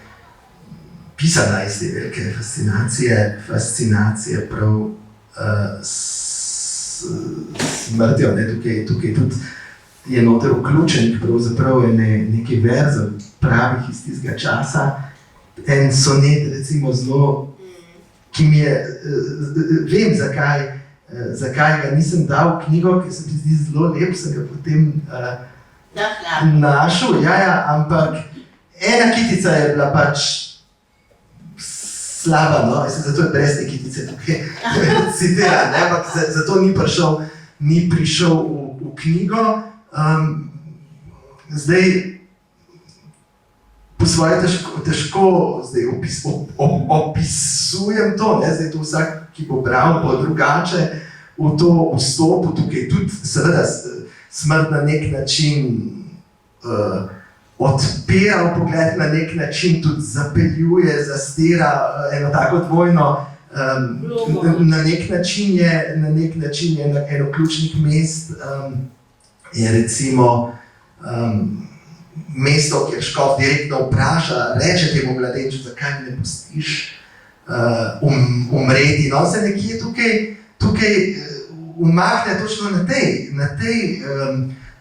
[SPEAKER 3] pisana iz te velike fascinacije prav s smrtjo. Tukaj tudi je noter vključenih pravzaprav nekaj verzov pravih iz tistega časa. En sonet recimo zelo, ki mi je, vem zakaj ga nisem dal v knjigo, ker se mi zdi zelo lep, sem ga potem našel, ampak ena kitica je bila pač slaba, no, zato je brez nekitice tukaj citiran, ne, ampak zato ni prišel v knjigo. Zdaj, po svoje težko zdaj opisujem to, ne, zdaj to vsak, ki bo bral, bo drugače v to vstopu tukaj. Tudi seveda smrt na nek način odpira pogled, na nek način tudi zapeljuje, zastira eno tako dvojno, na nek način je eno ključnih mest, je recimo mesto, kjer škof direktno vpraša, reče temu mladenču, zakaj mi ne pustiš umreti. No, se nekje tukaj umakne točno na tej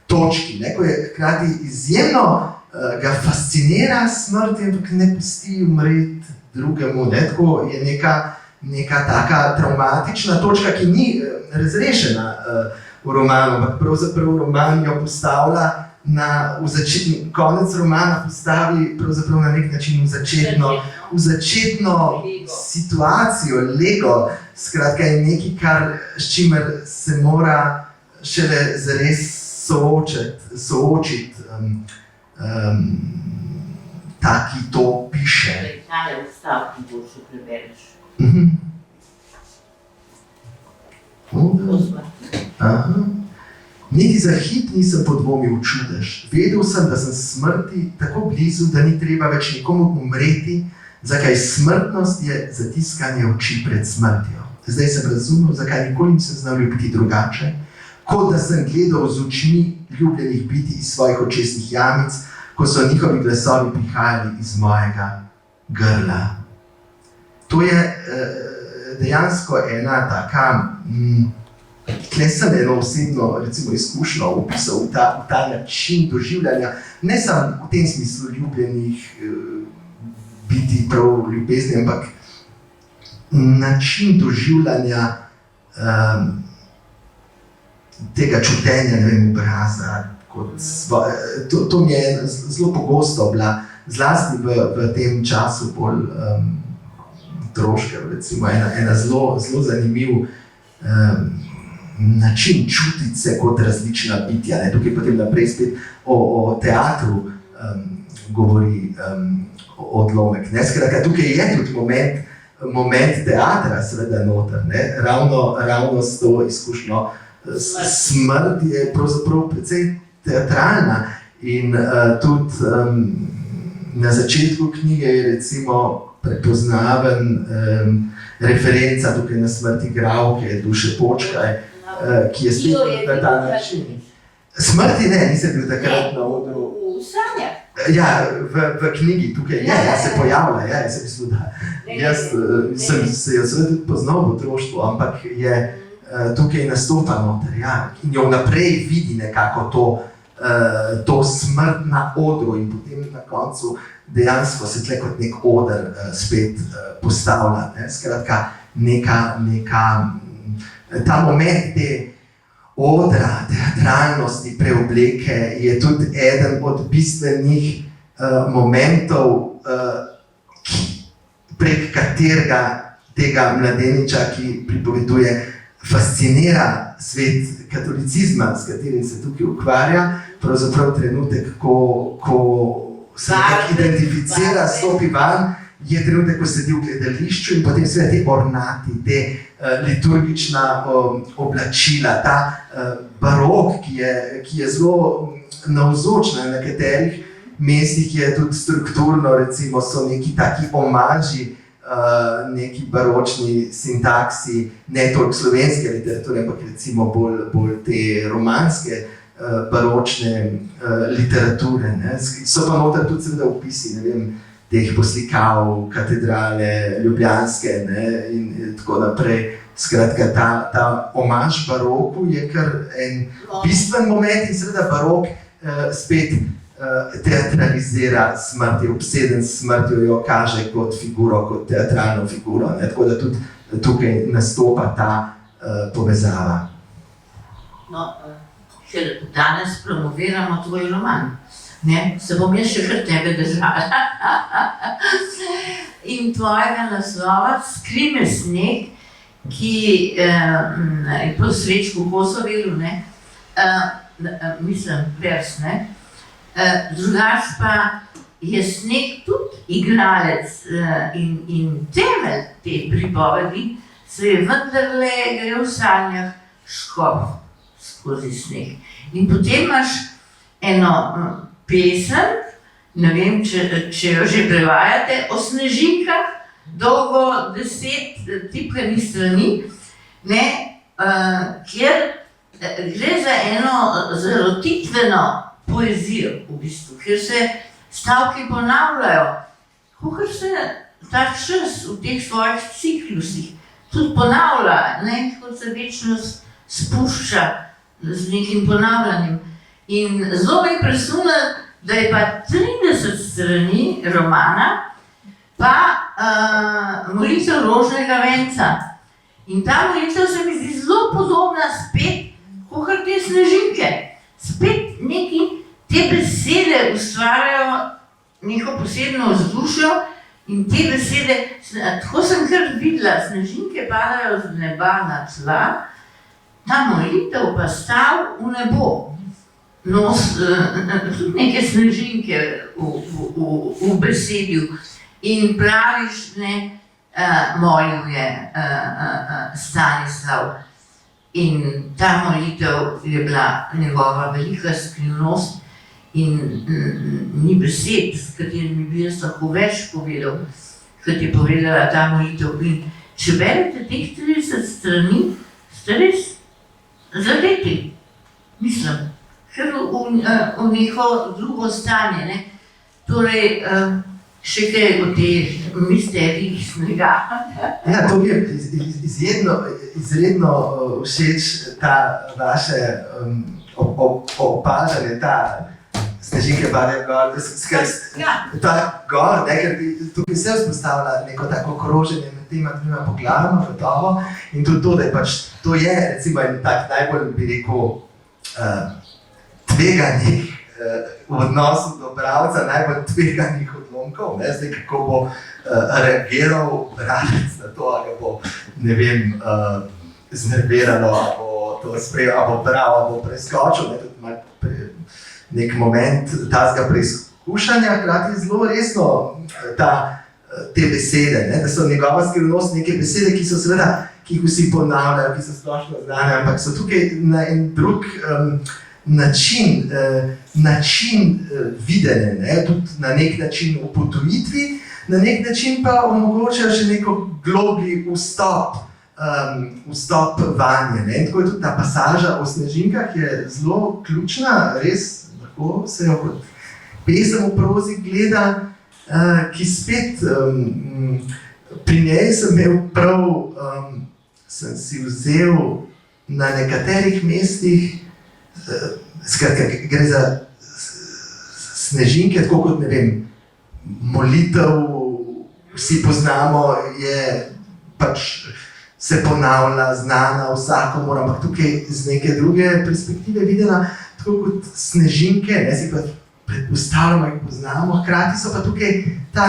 [SPEAKER 3] točki, ne, ko je hkrati izjemno ga fascinira smrt, ampak ne pusti umreti drugemu. Ne, tako je neka taka travmatična točka, ki ni razrešena v romanu, ampak pravzaprav roman jo postavlja konec romana postavi pravzaprav na nek način v začetno situacijo, lego, skratka je nekaj, s čimer se mora šele zares soočiti, ta, ki to piše.
[SPEAKER 2] Kaj je vstavki, boljše prebereš?
[SPEAKER 3] Niti za hip nisem podvomil v čudež. Vedel sem, da sem smrti tako blizu, da ni treba več nikomu umreti, zakaj smrtnost je zatiskanje oči pred smrtjo. Zdaj sem razumel, zakaj nikoli nisem znal ljubiti drugače, kot da sem gledal z očmi ljubljenih biti iz svojih očesnih jamic, ko so njihovi glasovi prihajali iz mojega grla. To je dejansko ena taka, tle sem eno osebno izkušnjo opisal v ta način doživljanja, ne samo v tem smislu ljubljenih biti prav ljubezni, ampak način doživljanja tega čutenja, ne vem, obraza. To mi je zelo pogosto bila, zlasti v tem času bolj otroškem, recimo, ena zelo zanimiv način čutiti se kot različna bitja. Ne? Tukaj potem naprej spet o teatru govori odlomek. Ne? Skratka, tukaj je tudi moment teatra seveda noter, ne? Ravno s to izkušnjo. Smrt je pravzaprav precej teatralna in tudi na začetku knjige je recimo prepoznaven referenca tukaj na smrt igralke Duše Počkaj, ki je spet na ta način. Smrti ne, nisem bil takrat na odru.
[SPEAKER 2] V sanjah?
[SPEAKER 3] Ja, v knjigi tukaj je, se pojavlja, jaz sem mislil, da jaz sem se jo seveda tudi poznal v otroštvu, ampak je tukaj nastopa noter, ja, in jo vnaprej vidi nekako to smrt na odru in potem na koncu dejansko se tle kot nek oder spet postavlja. Ne? Skratka, ta moment te odra, teatralnosti, preobleke je tudi eden od bistvenih momentov, prek katerega tega mladeniča, ki pripoveduje, fascinira svet katolicizma, s katerim se tukaj ukvarja, pravzaprav trenutek, ko se nekako identificira, stopi van, je trenutek, ko sedi v gledališču in potem seveda te ornati, te liturgična oblačila, ta barok, ki je zelo navzoč na nekaterih mestih, je tudi strukturno, recimo, so neki taki omaži, neki baročni sintaksi, ne toliko slovenske literature, ampak recimo bolj te romanske baročne literature. Ne. So pa noter tudi seveda opisi, ne vem, teh poslikav, katedrale ljubljanske, ne, in tako naprej. Skratka, ta omaž baroku je kar en bistven moment in seveda barok spet teatralizira smrt, je obseden s smrtjo, jo kaže kot figuro, kot teatralno figuro. Ne? Tako da tudi tukaj nastopa ta povezava.
[SPEAKER 2] No, ker danes promoviramo tvoj roman, Ne, se bom jaz še kar tebe držala. In tvojega naslova Skrime sneg, ki je po Srečku Kosovilu, ne, mislim, vers, ne. Drugač pa je sneg tudi igralec in temelj te pripovedi, se je vendarle gre v sanjah škof skozi sneg. In potem imaš eno pesem, ne vem, če jo že prevajate, o snežinkah, dolgo 10 tipkanih strani, ne, kjer gre za eno zarotitveno poezijo v bistvu, kjer se stavki ponavljajo, kakor se ta čas v teh svojih ciklusih tudi ponavlja, ne, kot se večnost spušča z nekim ponavljanjem. In zelo me je presunilo, da je pa 30 strani romana pa molitev rožnega venca. In ta molitev se mi zdi zelo podobna spet, kakor te snežinke. Spet neki te besede ustvarjajo neko posebno vzdušje in te besede, tako sem kar videla, snežinke padajo z neba na tla, ta molitev pa stav v nebo. Tudi neke snežinke v besedju in praviš, ne, molil je Stanislav in ta molitev je bila njegova velika skrivnost in ni besed, s katerimi bi jaz lahko več povedal, kot je povedala ta molitev. In če berete teh 30 strani, ste res zadeti, mislim. Ker v neko drugo stanje, ne. Torej, še kaj o teh misterijih snega.
[SPEAKER 3] Ja, to mi je izredno všeč, ta vaše opažanje, ta snežinke padajo gor, ta gor, ne, ker tukaj se vzpostavlja neko tako kroženje med tema dvema poglavama, gotovo, in tudi to, da je pač, to je recimo en tak najbolj, bi rekel, tveganih v odnosu do bralca, najbolj tveganih odlomkov, ne, zdaj kako bo reagiral bralec na to, ali bo, ne vem, znervirano, ali bo to sprejel, ali bo bral, ali bo preskočil, ne, tudi malo nek moment tazga preizkušanja, hkrati zelo resno te besede, ne, da so njegova skrivnost neke besede, ki so seveda, ki jih vsi ponavljajo, ki so splošno znane, ampak so tukaj na en drug način videnja, ne, tudi na nek način upodobitvi, na nek način pa omogočajo še neko globlji vstop vanje. Ne. In tako je tudi ta pasaža o snežinkah je zelo ključna, res lahko se jo kot pesem v prozi gleda, ki spet pri njej sem imel prav, sem si vzel na nekaterih mestih, skratka, gre za snežinke, tako kot, ne vem, molitev, vsi poznamo, je pač se ponavlja, znana vsakomur, ampak tukaj z neke druge perspektive videla, tako kot snežinke, ne, si pa predpostavljamo, jih poznamo, hkrati so pa tukaj ta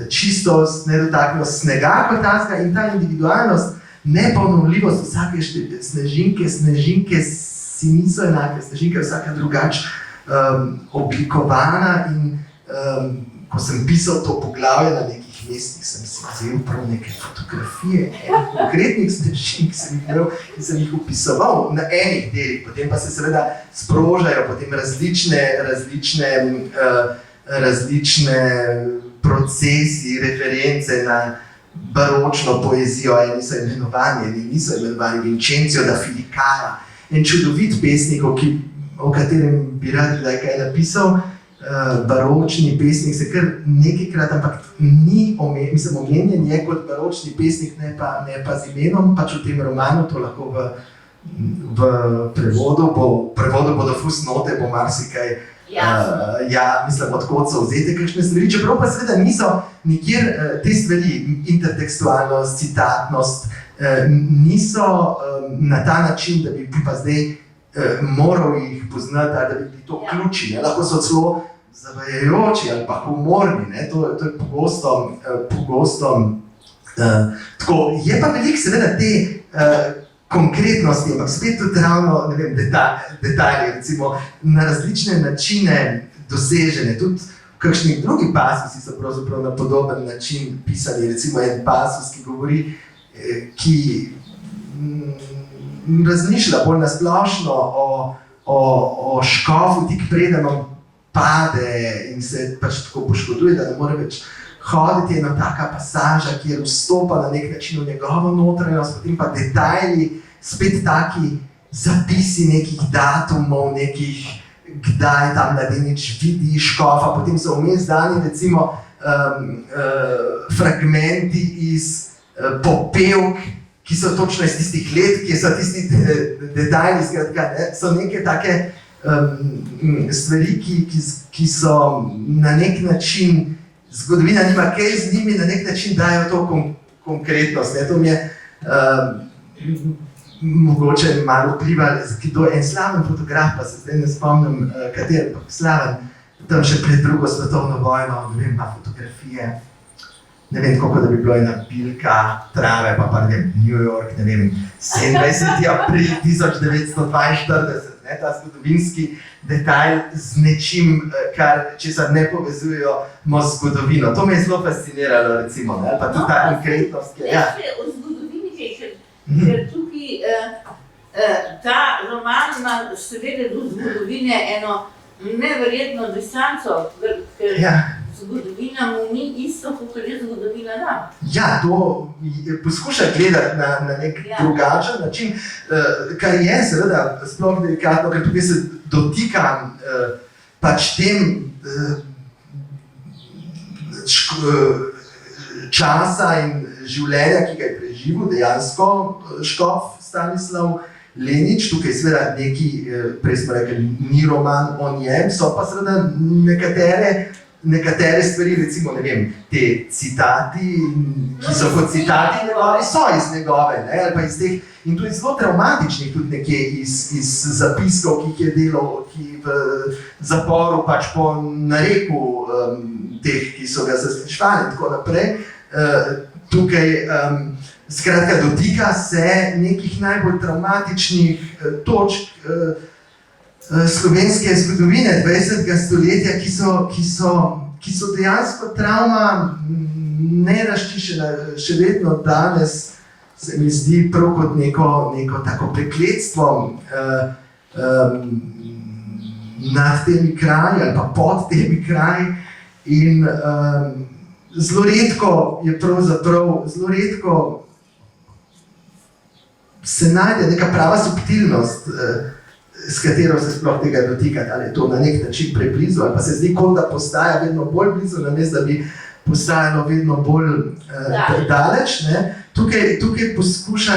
[SPEAKER 3] čistost, nedotaknost snega kot takega in ta individualnost, neponovljivost vsake snežinke si niso enake, snežinka je vsaka drugače oblikovana in ko sem pisal to poglavje na nekih mestih, sem si vzel prav neke fotografije, konkretnih snežink sem jih imel in sem jih opisoval na enih delih, potem pa se seveda sprožajo potem različne procesi, reference na baročno poezijo, eni so imenovani, eni niso imenovani, Vincenzo da Filicara, en čudovit pesnik, o katerem bi rad kdaj kaj napisal, baročni pesnik, se kar nekajkrat, ampak ni omenjen je kot baročni pesnik, ne pa z imenom, pač v tem romanu, to lahko v prevodu bodo fusnote, bo marsikaj, mislim, odkot so vzete kakšne stvari, čeprav pa seveda niso nikjer te stvari, intertekstualnost, citatnost, niso na ta način, da bi pa zdaj moral jih poznati, da bi bili to ključi, ne? Lahko so celo zavajajoči ali pa humorni, ne? To je pogosto tako. Je pa veliko seveda te konkretnosti, ampak spet tudi ravno, ne vem, detajli, recimo na različne načine dosežene, tudi v kakšnih drugih pasusi so pravzaprav na podoben način pisani, recimo en pasus, ki govori, ki razmišlja bolj nasplošno o škofu, tik preden on pade in se pač tako poškoduje, da ne more več hoditi, ena taka pasaža, kjer vstopa na nek način v njegovo notranjost, potem pa detajli, spet taki zapisi nekih datumov, nekih, kdaj ta mladenič vidi škofa, potem so vmes dani recimo fragmenti iz popevk, ki so točno iz tistih let, ki so tisti detajli, skratka, ne, so neke take stvari, ki so na nek način, zgodovina nima kaj z njimi, na nek način dajo to konkretnost. Ne? To mi je mogoče malo vplivalo, kdo je en slaven fotograf, pa se zdaj ne spomnim, kateri pa slaven, tam še pred drugo svetovno vojno, ne vem, ima fotografije, ne vem, koliko da bi bilo ena bilka trave, pa ne vem, New York, ne vem, 27. april 1942, ne, ta zgodovinski detajl z nečim, česar ne povezujejo z zgodovino. To me je zelo fasciniralo, recimo, ne, ali pa tudi ta konkretnost, ki je.
[SPEAKER 2] Ja. O zgodovini, ker tukaj ta roman ima seveda do zgodovine eno neverjetno distanco, ker zgodovina mu ni isto, kot je zgodovina nam.
[SPEAKER 3] Ja, to poskuša gledati na nek drugačen način, kar je seveda sploh delikatno, ker tukaj se dotikam pač tem časa in življenja, ki ga je preživel dejansko škof Stanislav Lenič. Tukaj seveda neki, prej smo rekli, ni roman o njem, so pa seveda nekatere stvari, recimo, ne vem, te citati, ki so kot citati njegovi, so iz njegove, ne, ali pa iz teh, in tudi zelo traumatičnih, tudi nekje iz zapiskov, ki jih je delal, ki v zaporu pač po nareku teh, ki so ga zaslišvali in tako naprej. Tukaj, skratka, dotika se nekih najbolj traumatičnih točk slovenske zgodovine 20. stoletja, ki so dejansko travma neraščiščena, še vedno danes se mi zdi prav kot neko tako prekletstvo nad temi kraji ali pa pod temi kraji in zelo redko je pravzaprav, zelo redko se najde neka prava subtilnost, s katero se sploh tega dotikati, ali je to na nek način preblizu, ali pa se zdi, kot da postaja vedno bolj blizu, namesto da bi postajalo vedno bolj daleč. Ne? Tukaj poskuša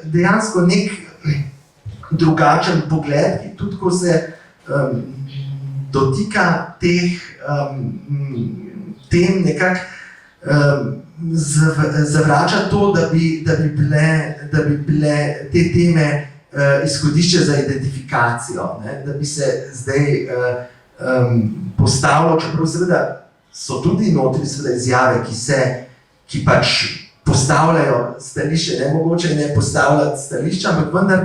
[SPEAKER 3] dejansko nek drugačen pogled, ki tudi ko se dotika teh tem, nekako zavrača to, da bi bile te teme izhodišče za identifikacijo, ne? Da bi se zdaj postavilo, čeprav seveda so tudi notri seveda izjave, ki pač postavljajo stališče, ne mogoče ne postavljati stališča, ampak vendar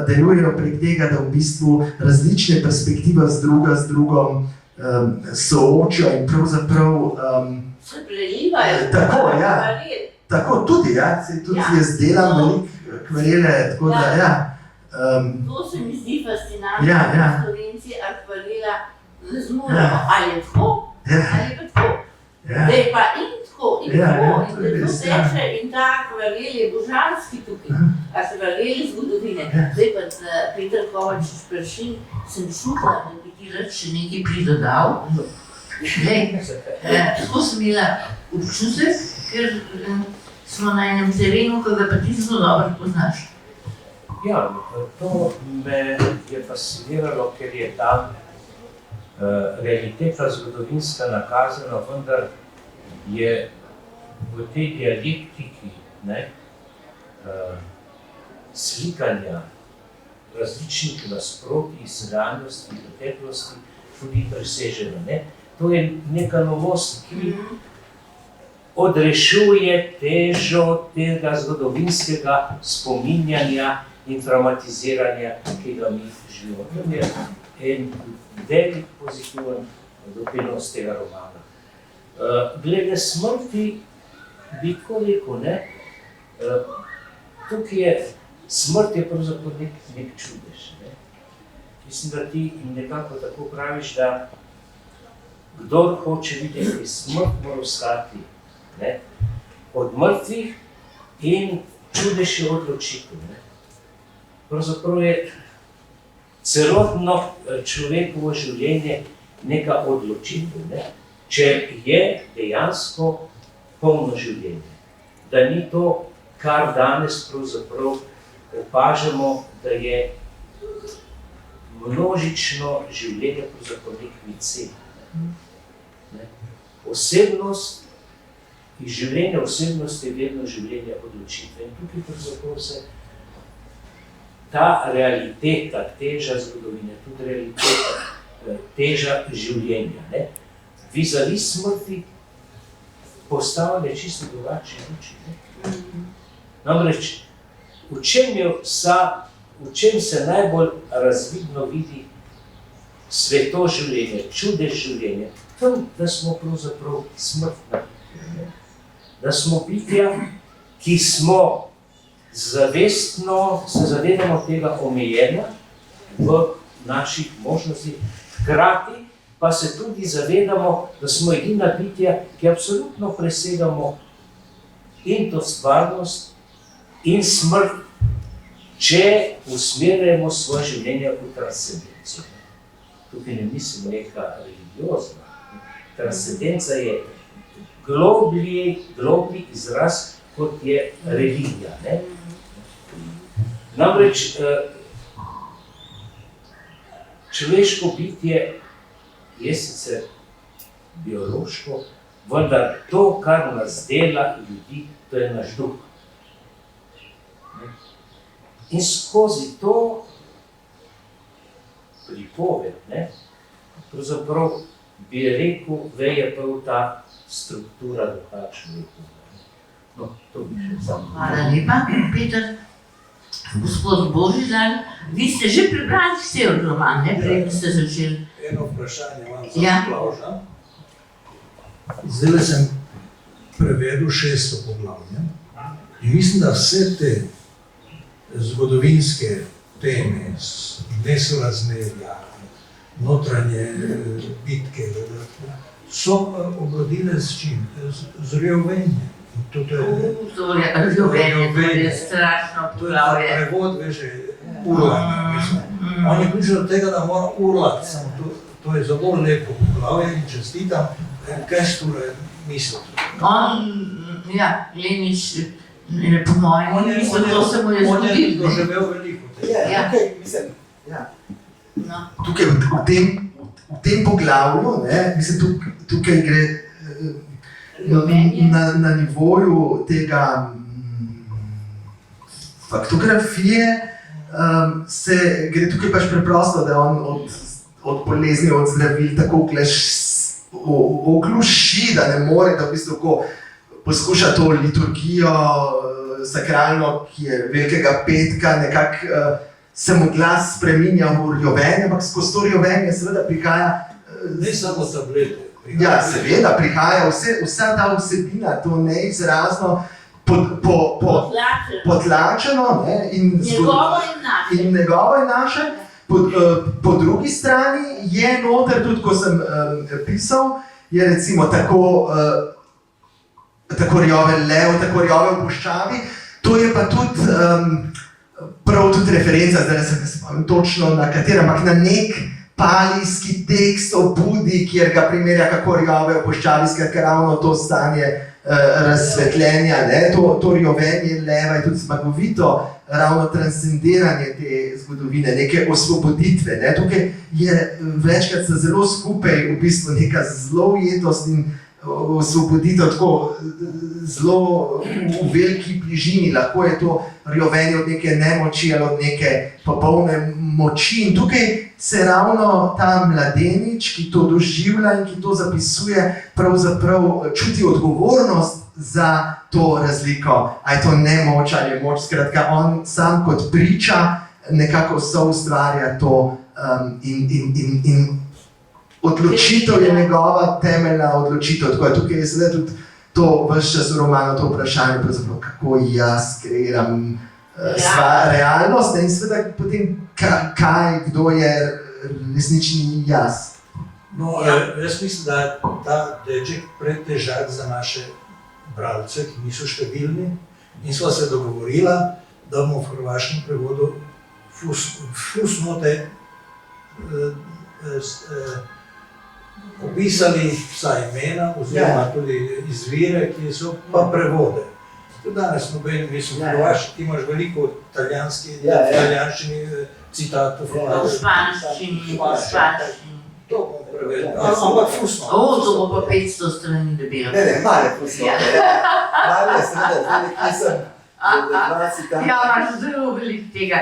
[SPEAKER 3] delujejo prek tega, da v bistvu različne perspektive z drugom soočijo in pravzaprav
[SPEAKER 2] se prelivajo.
[SPEAKER 3] Tako, ja. Tako tudi, ja. Tudi jaz delam veliko akvarele, tako da, ja.
[SPEAKER 2] To se mi zdi fascinantno, Slovenci akvarela ne zmoremo, ali je tako, ali je pa tako. Da je pa in tako, in tako, in da to teče, in ta akvarel je božanski tukaj, akvarel zgodovine. Zdaj pa Peter Kovačič-Peršin sem čutila, da bi ti rad še nekaj pridodal. Tako sem imela občutek, ker smo na enem terenu, ki ga pa ti zelo dobro poznaš.
[SPEAKER 6] Ja, to me je fasciniralo, ker je tam realiteta zgodovinska nakazana, vendar je v tej dialektiki slikanja različnih nasprotij iz realnosti, preteklosti tudi preseženo. Ne? To je neka novost, ki odrešuje težo tega zgodovinskega spominjanja in traumatiziranja, ki ga mi živimo. To je en velik pozitiven doprinos tega romana. Glede smrti, bi tako rekel, ne? Tukaj je, smrt je pravzaprav nek čudež. Ne? Mislim, da ti nekako tako praviš, da kdor hoče videti smrt, mora vstati, ne? Od mrtvih in čudež je odločitev. Ne? Pravzaprav je celotno človekovo življenje neka odločitev, ne? Če je dejansko polno življenje. Da ni to, kar danes pravzaprav opažamo, da je množično življenje pravzaprav nek vicej. Osebnost in življenje osebnosti je vedno življenje odločitve. In tukaj pravzaprav se ta realiteta, teža zgodovine, tudi realiteta, teža življenja, ne? Vizavi smrti postavlja čisto drugačne luči. Namreč, v čem se najbolj razvidno vidi sveto življenje, čudež življenja? Tam, da smo pravzaprav smrtna bitja. Da smo bitja, ki smo zavestno, se zavedamo tega omejenja v naših možnostih, hkrati pa se tudi zavedamo, da smo edina bitja, ki absolutno presegamo in to stvarnost in smrt, če usmerjamo svoje življenje v transcendencijo. Tukaj ne mislim neka religiozna. Transcendenca je globlji izraz, kot je religija. Ne? Namreč, človeško bitje je sicer biološko, vendar to, kar nas dela ljudi, to je naš duh. In skozi to pripoved, ne, pravzaprav bi rekel, veje prav ta struktura duha človeka. No, to bi še samo.
[SPEAKER 2] Hvala lepa, Peter. Gospod Božidar, vi ste že prebrali cel roman, ne? Prej ste začeli.
[SPEAKER 4] Eno vprašanje imam za
[SPEAKER 2] Ja.
[SPEAKER 4] Klavža. Zdaj sem prevedel 6. poglavje in mislim, da vse te zgodovinske teme, nesorazmerja, notranje bitke, so obrodile s čim? Z rjovenjem. To je
[SPEAKER 2] Rjovenje, to je strašno poglavje.
[SPEAKER 4] prevod, veš, urlanje, mislim. On je prišel do tega, da mora urlati, samo to je zelo lepo poglavje in čestitam, kaj šture misli.
[SPEAKER 2] Ja, Lenič, po mojem, mislim, to se mu je
[SPEAKER 4] On je
[SPEAKER 2] zgodilo.
[SPEAKER 4] doživel veliko tega.
[SPEAKER 2] Ja. No.
[SPEAKER 3] Tukaj v tem poglavju, ne, mislim, tukaj gre na nivoju tega faktografije, se gre tukaj pač preprosto, da je on od bolezni, od zdravil tako ogluši, da ne more, da v bistvu ko poskuša to liturgijo sakralno, ki je Velikega petka, nekako se mu glas spreminja v rjovenje, ampak skozi to rjovenje seveda prihaja.
[SPEAKER 4] Ne samo tablete.
[SPEAKER 3] Ja, seveda prihaja vsa ta vsebina, to neizrazno potlačeno, ne, in njegovo in naše. Po drugi strani je noter, tudi ko sem pisal, je recimo tako rjoven lev, tako rjove v puščavi. To je pa tudi prav tudi referenca, zdaj se ne spomnim točno na katerem, ampak na nek palijski tekst o Budi, kjer ga primerja, kako rjove v puščavi, skratka ravno to stanje razsvetljenja, ne? To rjovenje leva je tudi zmagovito, ravno transcendiranje te zgodovine, neke osvoboditve. Ne? Tukaj je večkrat se zelo skupaj v bistvu neka zelo ujetost in osvoboditev tako zelo v veliki bližini, lahko je to rjovenje od neke nemoči ali od neke popolne moči. In tukaj se ravno ta mladenič, ki to doživlja in ki to zapisuje, pravzaprav čuti odgovornost za to razliko, a je to nemoč ali je moč. Skratka, on sam kot priča nekako soustvarja to in odločitev je njegova temeljna odločitev. Tako je tukaj seveda tudi to ves čas v romanu, to vprašanje, kako jaz kreiram realnost in seveda potem kaj, kdo je resnični jaz.
[SPEAKER 4] No, jaz mislim, da je ta deček pretežak za naše bralce, ki niso številni, in sva se dogovorila, da bomo v hrvaškem prevodu fusnote opisali vsa imena, oziroma tudi izvire, ki so pa prevode. Tudi danes noben, mislim, hrvaški, ti imaš veliko italijanščini citatov.
[SPEAKER 2] V španščini.
[SPEAKER 4] To bom prevedel, ampak fusnote.
[SPEAKER 2] To bo pa 500 strani debelo.
[SPEAKER 5] Ne, male fusnote. Male, seveda, zdaj nekaj sem.
[SPEAKER 2] Ja, imaš zelo veliko tega.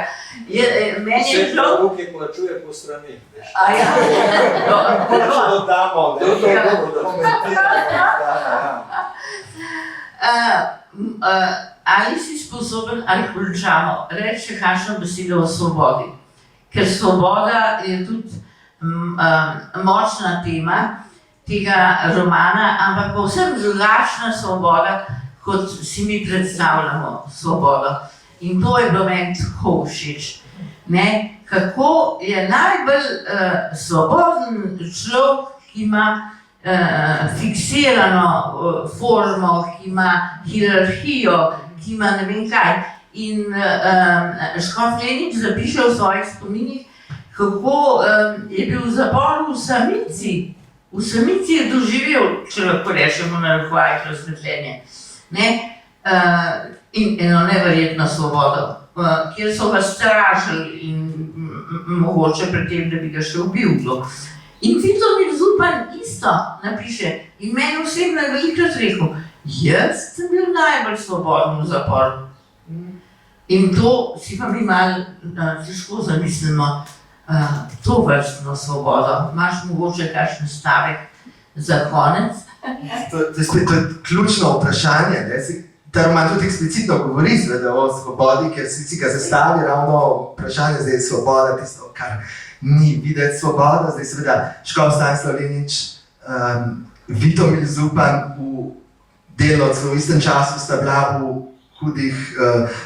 [SPEAKER 2] Meni je
[SPEAKER 4] Vse
[SPEAKER 2] žal...
[SPEAKER 4] roke plačuje po strani.
[SPEAKER 2] A ja,
[SPEAKER 6] Dodamo,
[SPEAKER 5] To je dobro, da komentiramo.
[SPEAKER 2] Ali si sposoben, ali končamo, reči kakšno besedo o svobodi? Ker svoboda je tudi močna tema tega romana, ampak povsem drugačna svoboda, kot si mi predstavljamo svobodo. In to je bilo meni tako všeč. Kako je najbolj svoboden človek, ki ima fiksirano formo, ki ima hierarhijo, ki ima ne vem kaj. In Škof Lenič zapiše v svojih spominih, kako je bil v zaporu v samici. V samici je doživel, če lahko rečemo na narekovajih, razsvetljenje. In eno neverjetno svobodo, kjer so ga strašili in mogoče pred tem, da bi ga še ubil. In Vitomir Zupan isto napiše in meni osebno je velikokrat rekel, jaz sem bil najbolj svoboden v zaporu. In to si pa mi malo težko zamislimo, to vrstno svobodo. Imaš mogoče kakšen stavek za konec?
[SPEAKER 3] To je ključno vprašanje. Ta roman tudi eksplicitno govori o svobodi, ker si ga zastavi ravno vprašanje, zdaj je svoboda tisto, kar ni videti svoboda. Zdaj seveda Škof Stanislav Lenič, Vitomir Zupan v delu celo v istem času sta bila v hudih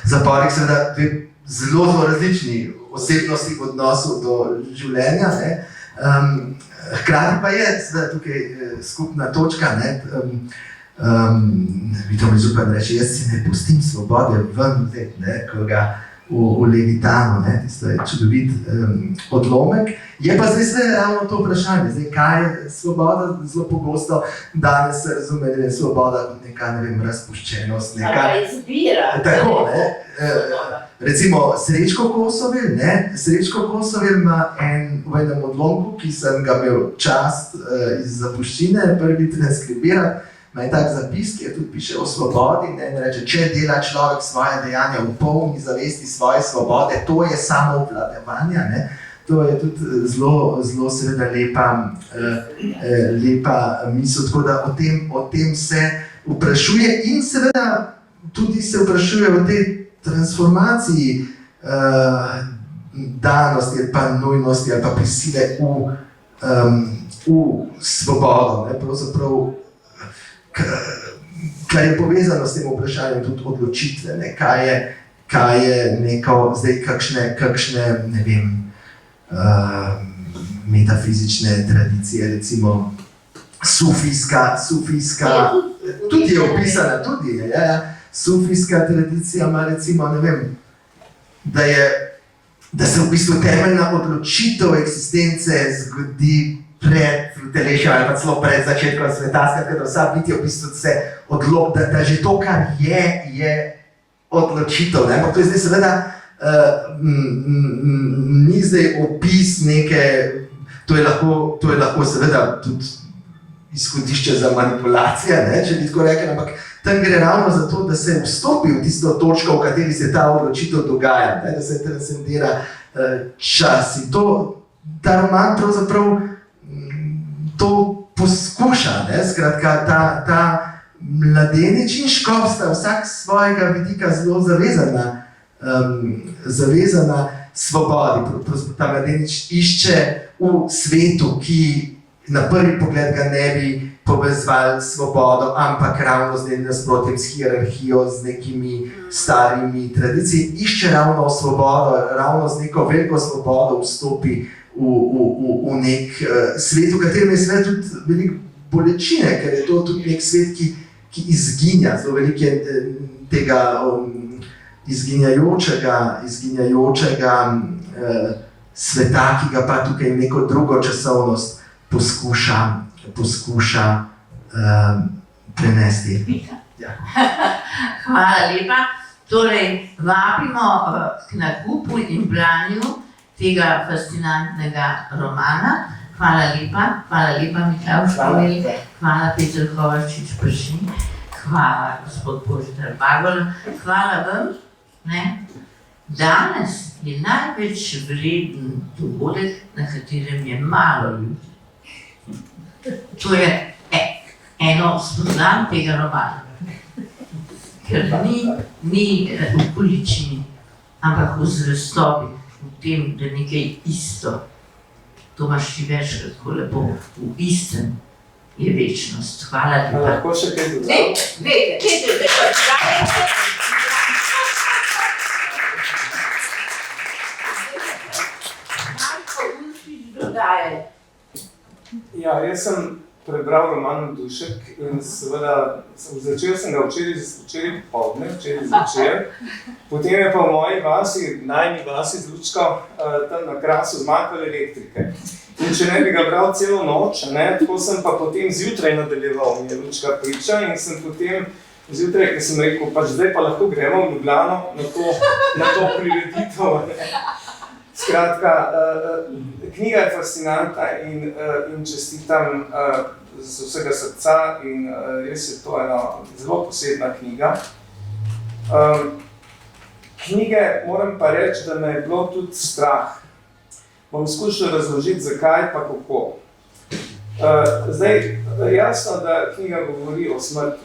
[SPEAKER 3] zaporih, seveda dve zelo različni osebnosti v odnosu do življenja. Hkrati pa je tukaj skupna točka. Vitomir Zupan reče, jaz si ne pustim svobode ven vzeti, ko ga v Levitanu, tisto je čudovit odlomek. Je pa zdaj ravno to vprašanje, kaj je svoboda, zelo pogosto danes se razume, da je svoboda kot neka, razpuščenost, neka...
[SPEAKER 2] Ali izbira.
[SPEAKER 3] Tako, recimo Srečko Kosovel ima v enem odlomku, ki sem ga imel čast iz zapuščine prvi transkribirati, ima en tak zapis, ki tudi piše o svobodi, in reče, če dela človek svoje dejanja v polni zavesti svoje svobode, to je samo obvladovanje. To je tudi zelo seveda lepa misel, tako da o tem se vprašuje in seveda tudi se vprašuje o tej transformaciji danosti ali pa nujnosti ali pa prisile v svobodo. Pravzaprav, kar je povezano s tem vprašanjem tudi odločitve, kaj je neko, zdaj kakšne, ne vem, metafizične tradicije, recimo sufijska, tudi je opisana, sufijska tradicija ima recimo, ne vem, da se v bistvu temeljna odločitev eksistence zgodi pred telešjem ali pa celo pred začetkom sveta, skratka, da vsa bitja v bistvu se odloči, da že to, kar je odločitev. Ampak to je zdaj seveda ni zdaj opis neke, to je lahko seveda tudi izhodišče za manipulacije, ne, če bi tako rekli, ampak tam gre ravno za to, da se vstopi v tisto točko, v kateri se ta odločitev dogaja, ne, da se transcendira čas. In ta roman pravzaprav to poskuša, ne, skratka, ta mladenič in škof sta vsak svojega vidika zelo zavezana svobodi. Ta mladenič išče v svetu, ki na prvi pogled ga ne bi povezval svobodo, ampak ravno z nasprotjem, s hierarhijo, z nekimi starimi tradicijami, išče ravno svobodo, ravno z neko veliko svobodo vstopi v nek svet, v katerem je svet tudi veliko bolečine, ker je to tudi nek svet, ki izginja, zelo veliko je tega izginjajočega sveta, ki ga pa tukaj neko drugo časovnost poskuša prenesti. Ja.
[SPEAKER 2] Hvala lepa. Torej, vabimo k nakupu in branju tega fascinantnega romana. Hvala lepa Miklavž Kovelj, hvala Peter Kovačič-Peršin, hvala gospod Božidar Bagol, hvala vam. Danes je največ vreden dogodek, na katerem je malo ljudi. To je eno spoznam tega romana, ker ni v količini, ampak v zvestobi, v tem, da nekaj isto. To imaš ti večkrat tako lepo, v istem je večnost. Hvala lepa.
[SPEAKER 7] Lahko še kaj dodam? Ja, jaz sem prebral roman Dušek in seveda začel sem ga včeraj popoldne, včeraj zvečer. Potem je pa v moji vasi, najni vasi z Lučko, tam na Krasu zmanjkalo elektrike. In če ne bi ga bral celo noč, tako sem pa potem zjutraj nadaljeval, mi je Lučka priča in sem potem zjutraj, ker sem rekel, pač zdaj pa lahko gremo v Ljubljano na to prireditev. Skratka, knjiga je fascinantna in čestitam z vsega srca in res je to ena zelo posebna knjiga. Knjige moram pa reči, da me je bilo tudi strah. Bom skušal razložiti, zakaj pa kako. Zdaj, jasno, da knjiga govori o smrti.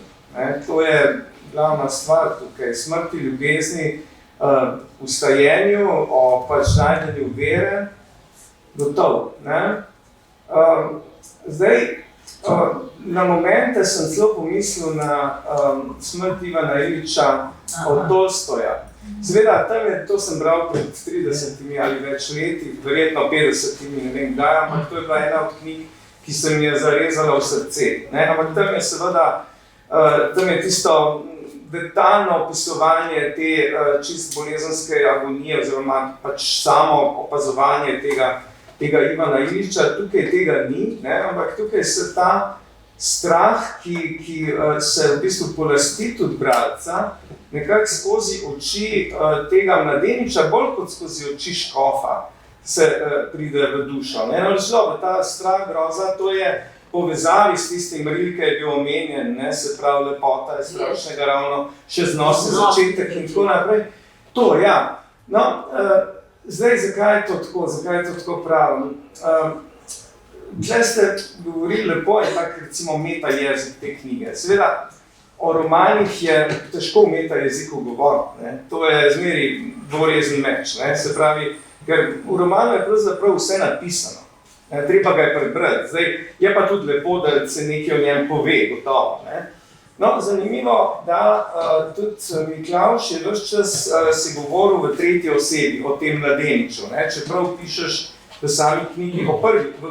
[SPEAKER 7] To je glavna stvar tukaj, smrti, ljubezni, ustajenju, o pač najdenju vere, gotov. Zdaj, na momente sem zelo pomislil na smrt Ivana Iljiča od Tolstoja. Seveda, tam je, to sem bral pred 30 ali več leti, verjetno 50, ne vem kdaj, ampak to je bila ena od knjig, ki se mi je zarezala v srce. Ampak tam je seveda, tam je tisto detaljno opisovanje te čist bolezenske agonije oziroma pač samo opazovanje tega Ivana Iljiča. Tukaj tega ni, ampak tukaj se ta strah, ki se v bistvu polasti tudi bralca, nekako skozi oči tega mladeniča, bolj kot skozi oči škofa, se pride v dušo. Ta strah, groza, to je povezavi s tistim Rilke je bil omenjen, se pravi lepota je strašnega ravno, še znosen začetek in tako naprej. To, ja. No, zdaj, zakaj je to tako pravim? Tle ste govorili lepo, je tak recimo meta jezik te knjige. Seveda, o romanih je težko v meta jeziku govoriti, to je zmeri dvorezni meč, se pravi, ker v romanu je pravzaprav vse napisano. Treba ga je prebrati. Zdaj, je pa tudi lepo, da se nekaj o njem pove, gotovo. No, zanimivo, da tudi Miklavž je ves čas si govoril v tretji osebi, o tem mladeniču, čeprav pišeš v sami knjigi v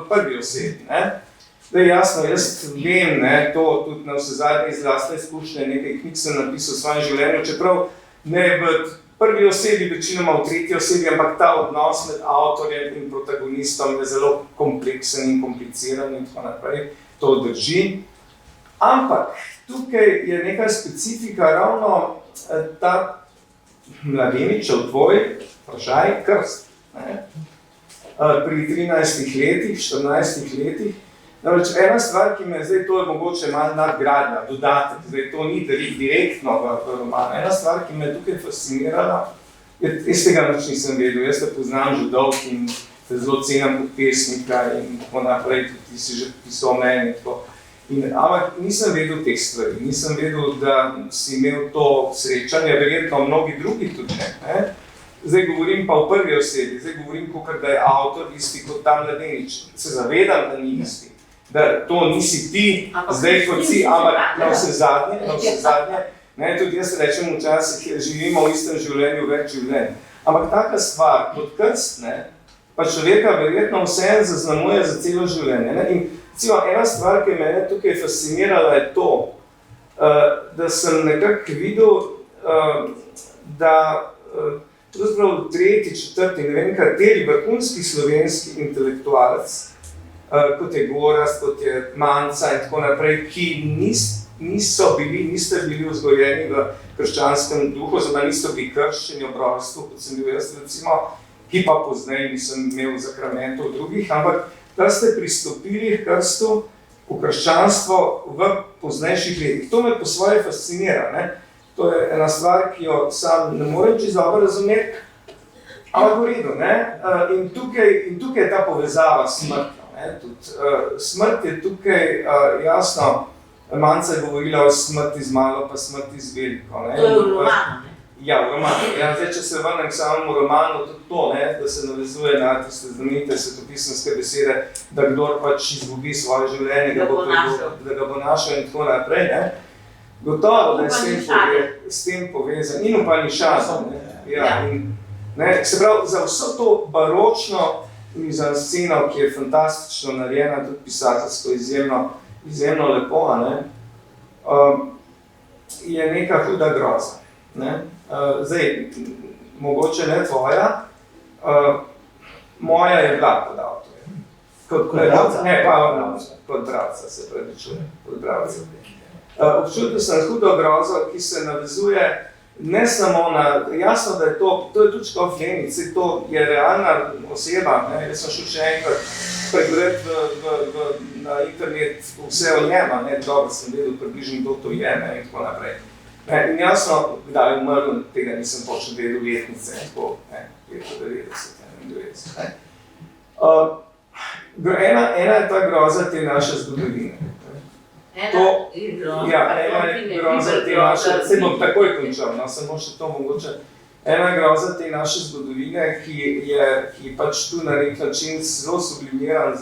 [SPEAKER 7] prvi osebi. Zdaj, jasno, jaz vem, to tudi na vse zadnje iz lastne izkušnje, nekaj knjig sem napisal v svojem življenju, čeprav ne v prvi osebi, večinoma v tretji osebi, ampak ta odnos med avtorjem in protagonistom je zelo kompleksen in kompliciran in tako naprej, to drži. Ampak tukaj je neka specifika, ravno ta mladeničev tvoj, vprašaj, krst. Pri 13 letih, 14 letih, Namreč ena stvar, ki me zdaj, to je mogoče malo nadgradnja, dodatek, zdaj to ni direktno v romanu. Ena stvar, ki me je tukaj fascinirala, jaz tega nič nisem vedel, jaz te poznam že dolg in te zelo cenim kot pesnika in tako naprej, tudi ti si že pisal meni. Ampak nisem vedel teh stvari, nisem vedel, da si imel to srečanje, verjetno mnogi drugi tudi ne. Zdaj govorim pa v prvi osebi, zdaj govorim, kakor da je avtor isti kot ta Mladenič. Se zavedam, da ni isti, da to nisi ti, zdaj kot si, ampak na vse zadnje, ne, tudi jaz rečem včasih, živimo v istem življenju več življenj. Ampak taka stvar, kot krst, ne, pa človeka verjetno vseeno zaznamuje za celo življenje. Ne? In recimo, ena stvar, ki me je tukaj fascinirala, je to, da sem nekako videl, da pravzaprav tretji, četrti, ne vem kateri vrhunski slovenski intelektualec, kot je Gorazd, kot je Manca in tako naprej, ki niste bili vzgojeni v krščanskem duhu, oziroma niste bili krščeni ob rojstvu, kot sem bil jaz recimo, ki pa pozneje nisem imel zakramentov drugih, ampak da ste pristopili k krstu, v krščanstvo v poznejših letih. To me po svoje fascinira, ne? To je ena stvar, ki jo sam ne morem čisto dobro razumeti, ampak v redu, ne? In tukaj je ta povezava s smrtjo, ne? Smrt je tukaj jasno, Manca je govorila o smrti z malo, pa smrti z veliko, ne?
[SPEAKER 2] To je v romanu, ne?
[SPEAKER 7] Ja, v romanu. Ja, zdaj, če se vrnem k samemu romanu, tudi to, ne, da se navezuje na tiste znamenite svetopisemske besede, da kdor pač izgubi svoje življenje, da ga bo našel in tako naprej, ne. Gotovo, da je s tem povezan. In Upanišadom, ne. Ja, in, ne, se pravi, za vso to baročno mizansceno, ki je fantastično narejena, tudi pisateljsko izjemno lepo, ne, je neka huda groza. Ne. Zdaj, mogoče ne tvoja, moja je bila kot avtorja. Kot bralca? Ne, kot bralca, se pravičujem, kot bralca. Občutil sem hudo grozo, ki se navezuje ne samo na, jasno, da je to je tudi Škof Lenic, to je realna oseba, ne, jaz sem šel še enkrat pregledati na internet vse o njema, ne, dobro sem vedel približno, kdo to je, ne, in tako naprej. In jasno, kdaj je umrl, tega nisem točno vedel letnice, tako, ne, 1991. Ena je ta groza te naše zgodovine. Ena je groza te naše, se bom takoj končal, no, samo še to mogoče. Ena je groza te naše zgodovine, ki pač tu na nek način zelo sublimiran,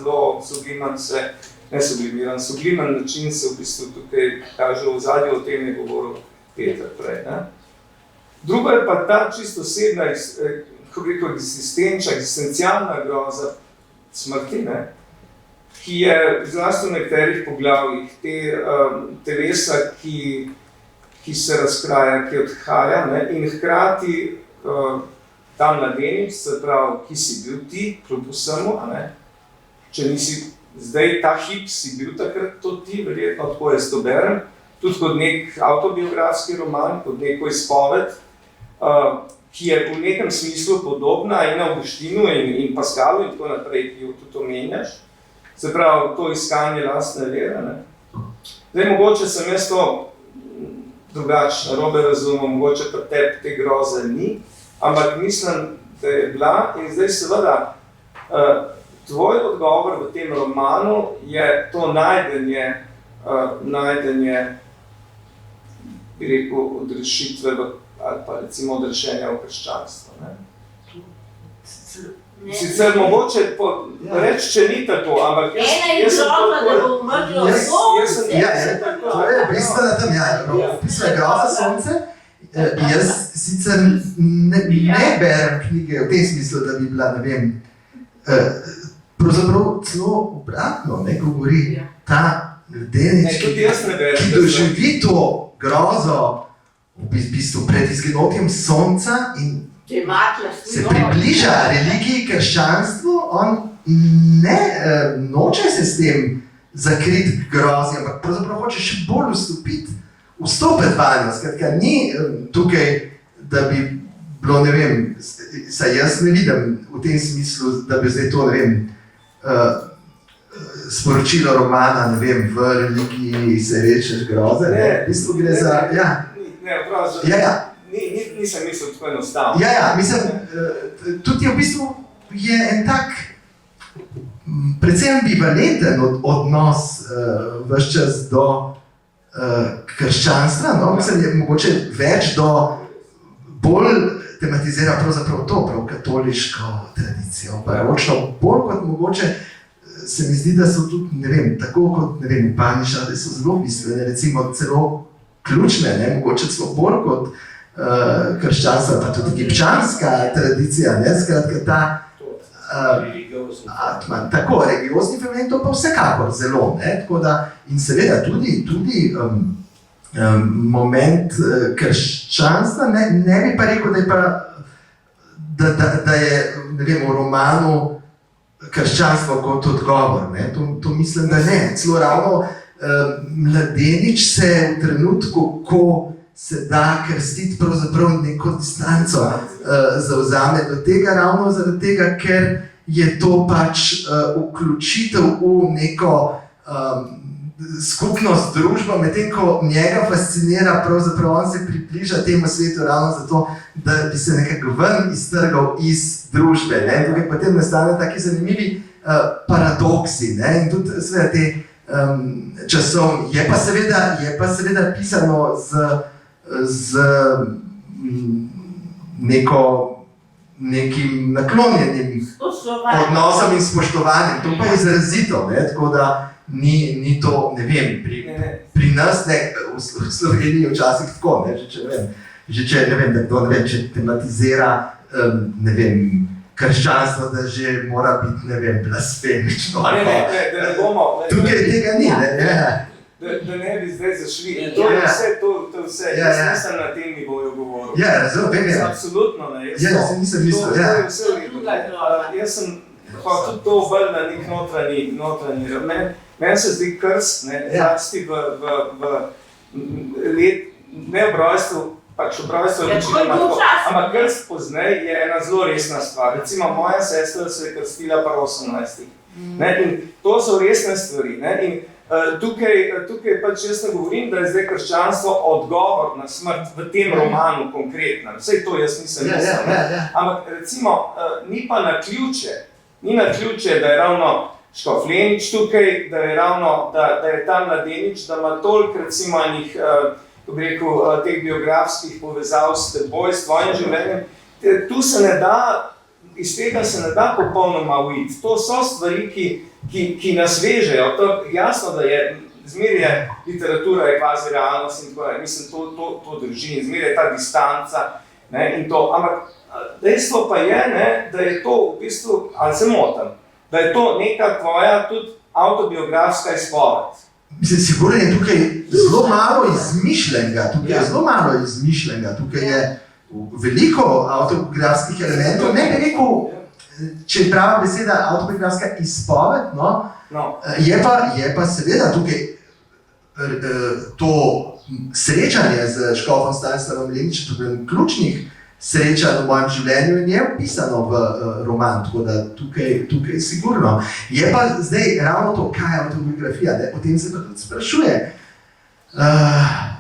[SPEAKER 7] subliman način se v bistvu tukaj kaže v ozadju, o tem je govoril Peter prej, ne. Drugo je pa ta čisto osebna, kako bi rekel, eksistencialna groza smrti, ne, ki je zlasti v nekaterih poglavjih te telesa, ki se razkraja, ki odhaja, ne, in hkrati ta Mladenič, se pravi, ki si bil ti, kljub vsemu, a ne, če nisi zdaj ta hip si bil takrat to ti, verjetno tako jaz to berem, tudi kot nek avtobiografski roman, kot neko izpoved, ki je v nekem smislu podobna in Avguštinu in Paskalu in tako naprej, ki jo tudi omenjaš. Se pravi, to iskanje lastne vere, ne. Zdaj, mogoče sem jaz to drugače narobe razumel, mogoče pa te groze ni, ampak mislim, da je bila in zdaj seveda tvoj odgovor v tem romanu je to najdenje, bi rekel, odrešitve ali pa recimo odrešenja v krščanstvo. Sicer mogoče reči, če ni tako, ampak
[SPEAKER 2] jaz sem tako... da bo umrlo sonce.
[SPEAKER 3] Ja, to je bistveno tam, ja, pismo je groza sonce. Jaz sicer ne berem knjige v tem smislu, da bi bila, ne vem, pravzaprav celo obratno, ne govori ta Mladenič, ki doživi to grozo v bistvu pred izginotjem sonca in se približa religiji, krščanstvu, on noče se s tem zakriti grozi, ampak pravzaprav hoče še bolj vstopiti vanjo. Skratka, ni tukaj, da bi bilo, ne vem, saj jaz ne vidim v tem smislu, da bi zdaj to, ne vem, sporočilo romana, ne vem, v religiji se rečeš groze, ne? V bistvu gre za, ja.
[SPEAKER 7] Ne, prav, nisem mislil tako enostavno.
[SPEAKER 3] Ja, mislim, tudi v bistvu je en tak predvsem ambivalenten odnos ves čas do krščanstva, no? Mislim, je mogoče več do bolj tematizira pravzaprav to, prav katoliško tradicijo, baročno, bolj kot mogoče se mi zdi, da so tudi, ne vem, tako kot, ne vem, Upanišade so zelo bistvene, recimo celo ključne, ne, mogoče celo bolj kot krščanstva, pa tudi egipčanska tradicija, ne, skratka ta tako, religiozni fenomen, to pa vsekakor zelo, ne, tako da, in seveda tudi moment krščanstva, ne bi pa rekel, da je pa, da je, ne vem, v romanu krščanstvo kot odgovor, ne, to mislim, da ne, celo ravno mladenič se v trenutku, ko se da krstiti, pravzaprav neko distanco zavzame do tega, ravno zaradi tega, ker je to pač vključitev v neko skupnost, družbo, medtem ko njega fascinira, pravzaprav on se približa temu svetu ravno zato, da bi se nekako ven iztrgal iz družbe. Ne? Tukaj potem nastane taki zanimivi paradoksi, ne? In tudi seveda te časovni. Je pa seveda pisano z nekim naklonjenim odnosom in spoštovanjem. To pa je izrazito, ne? Tako da ni to, ne vem, pri nas, ne, v Sloveniji včasih tako, ne, če tematizira, ne vem, krščanstvo, da že mora biti, ne vem, blasfemično.
[SPEAKER 7] Ne bomo.
[SPEAKER 3] Tukaj tega ni, ne.
[SPEAKER 7] Da ne bi zdaj zašli. To je vse. Jaz nisem na tem nivoju govoril.
[SPEAKER 3] Ja, razumem.
[SPEAKER 7] Absolutno ne.
[SPEAKER 3] Ja, nisem mislil, ja.
[SPEAKER 7] To je vse v redu. Jaz sem pa tudi to obrl na nek notranji. Meni se zdi krst, zlasti ne v rojstvu, pač v rojstvu večinoma tako, ampak krst poznej je ena zelo resna stvar. Recimo moja sestra se je krstila pa 18. In to so resne stvari. In tukaj pač jaz ne govorim, da je zdaj krščanstvo odgovor na smrt v tem romanu konkretnem. Vsej to jaz nisem mislil. Ampak recimo ni pa naključje, da je ravno Škof Lenič tukaj, da je ta mladenič, da ima toliko recimo enih, teh biografskih povezav s teboj, s tvojim življenjem. Iz tega se ne da popolnoma uiti. To so stvari, ki nas vežejo. Jasno, da je, zmeraj je literatura, je kvazi realnost in tako, mislim, to drži, zmeraj je ta distanca, ne, in to. Ampak dejstvo pa je, ne, da je to v bistvu, ali se motim, da je to neka tvoja tudi avtobiografska izpoved.
[SPEAKER 3] Mislim, sigurno je tukaj zelo malo izmišljenega, tukaj je veliko avtobiografskih elementov, ne bi rekel, če je prava beseda avtobiografska izpoved, je pa seveda tukaj to srečanje z Škofom Stanislavom Leničem, tukaj ključnih srečanj v mojem življenju in je opisano v roman, tako da tukaj sigurno. Je pa zdaj ravno to, kaj je avtobiografija, ne? O tem se pa tudi sprašuje.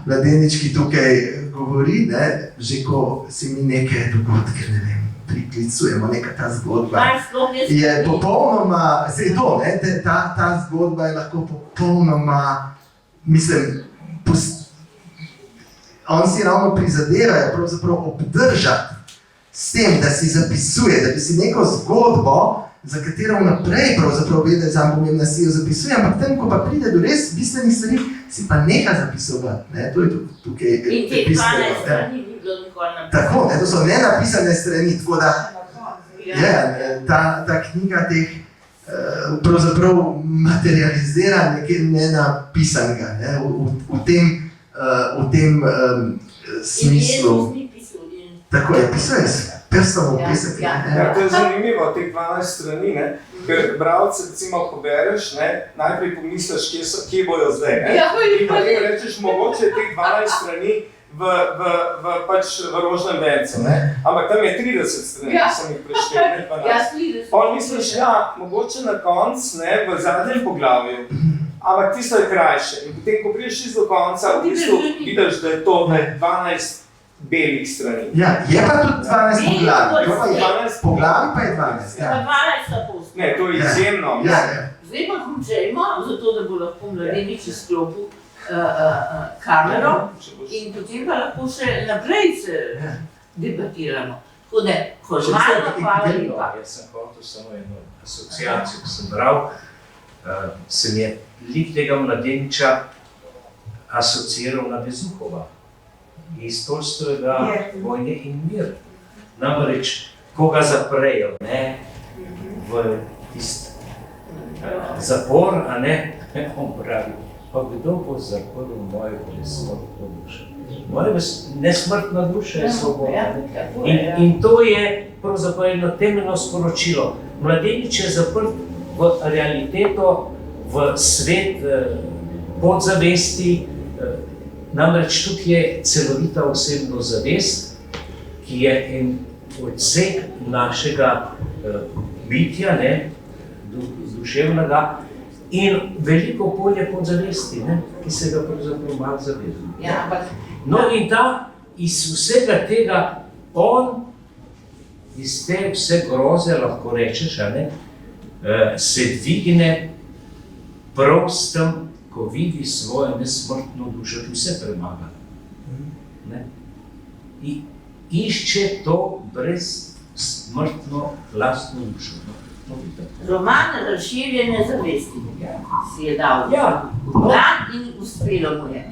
[SPEAKER 3] Mladenič, ki tukaj govori, ne? Že ko si mi neke dogodke, ne vem, priklicujemo, neka ta zgodba je popolnoma, se je to, ne? Ta zgodba je lahko popolnoma, mislim, on si ravno prizadevajo pravzaprav obdržati s tem, da si zapisuje, da bi si neko zgodbo, za katero vnaprej pravzaprav ve, da je zame pomembna, si jo zapisuje, ampak tam, ko pa pride do res bistvenih stvari, si pa neha zapisovati, ne, to je tukaj bistveno.
[SPEAKER 2] In te 12 strani ni bilo nikoli napisano.
[SPEAKER 3] Tako, ne, to so nenapisane strani, tako da ta knjiga teh pravzaprav materializira nekaj nenapisanega, ne, v tem smislu. Tako je, pisuje s prstom v pesek.
[SPEAKER 7] Ja, to je zanimivo, teh 12 strani, ne? Ker bralce recimo pobereš, ne? Najprej pomisliš, kje bojo zdaj. Ne? In potem rečeš, mogoče teh 12 strani v rožnem vencu, ne? Ampak tam je 30 strani, ki sem jih preštel, ne 12. On misliš, ja, mogoče na koncu, ne, v zadnjem poglavju, ampak tisto je krajše. In potem, ko prideš do konca, v bistvu vidiš, da je to 12 belih strani.
[SPEAKER 3] Ja, je pa tudi 12 poglavij.
[SPEAKER 7] 12
[SPEAKER 3] Poglavij pa je 12. Ja.
[SPEAKER 8] 12 post.
[SPEAKER 7] Ne, to je izjemno.
[SPEAKER 3] Ja,
[SPEAKER 8] Zdaj pa končajmo, zato da bo lahko mladenič izklopil kamero in potem pa lahko še naprej se debatiramo. Tako da, Kozmano, hvala lepa.
[SPEAKER 6] Jaz sem hotel samo eno asociacijo, ko sem bral, se mi je lik tega mladeniča asociiral na Bezuhova iz Tolstojega Vojne in mir. Namreč, ko ga zaprejo, ne, v tisti zapor, a ne, on pravi, pa kdo bo zaprl mojo nesmrtno dušo? Moja nesmrtna duša je svobodna. In to je pravzaprav jedno temeljno sporočilo. Mladenič je zaprt v realiteto, v svet podzavesti, namreč tukaj je celovita osebno zavest, ki je en odsek našega bitja, ne, duševnega, in veliko polje podzavesti, ne, ki se ga pravzaprav malo zavedamo.
[SPEAKER 8] Ja, ampak
[SPEAKER 6] No in da iz vsega tega on, iz te vse groze, lahko rečeš, a ne, se dvigne prav s tem, ko vidi svojo nesmrtno dušo, ki vse premaga. Ne? In išče to brezsmrtno lastno dušo.
[SPEAKER 8] roman Razširjene zavesti si je dal.
[SPEAKER 6] Ja,
[SPEAKER 8] Dan in uspelo mu je.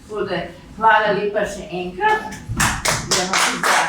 [SPEAKER 8] Tako da, hvala lepa še enkrat. Gremo tudi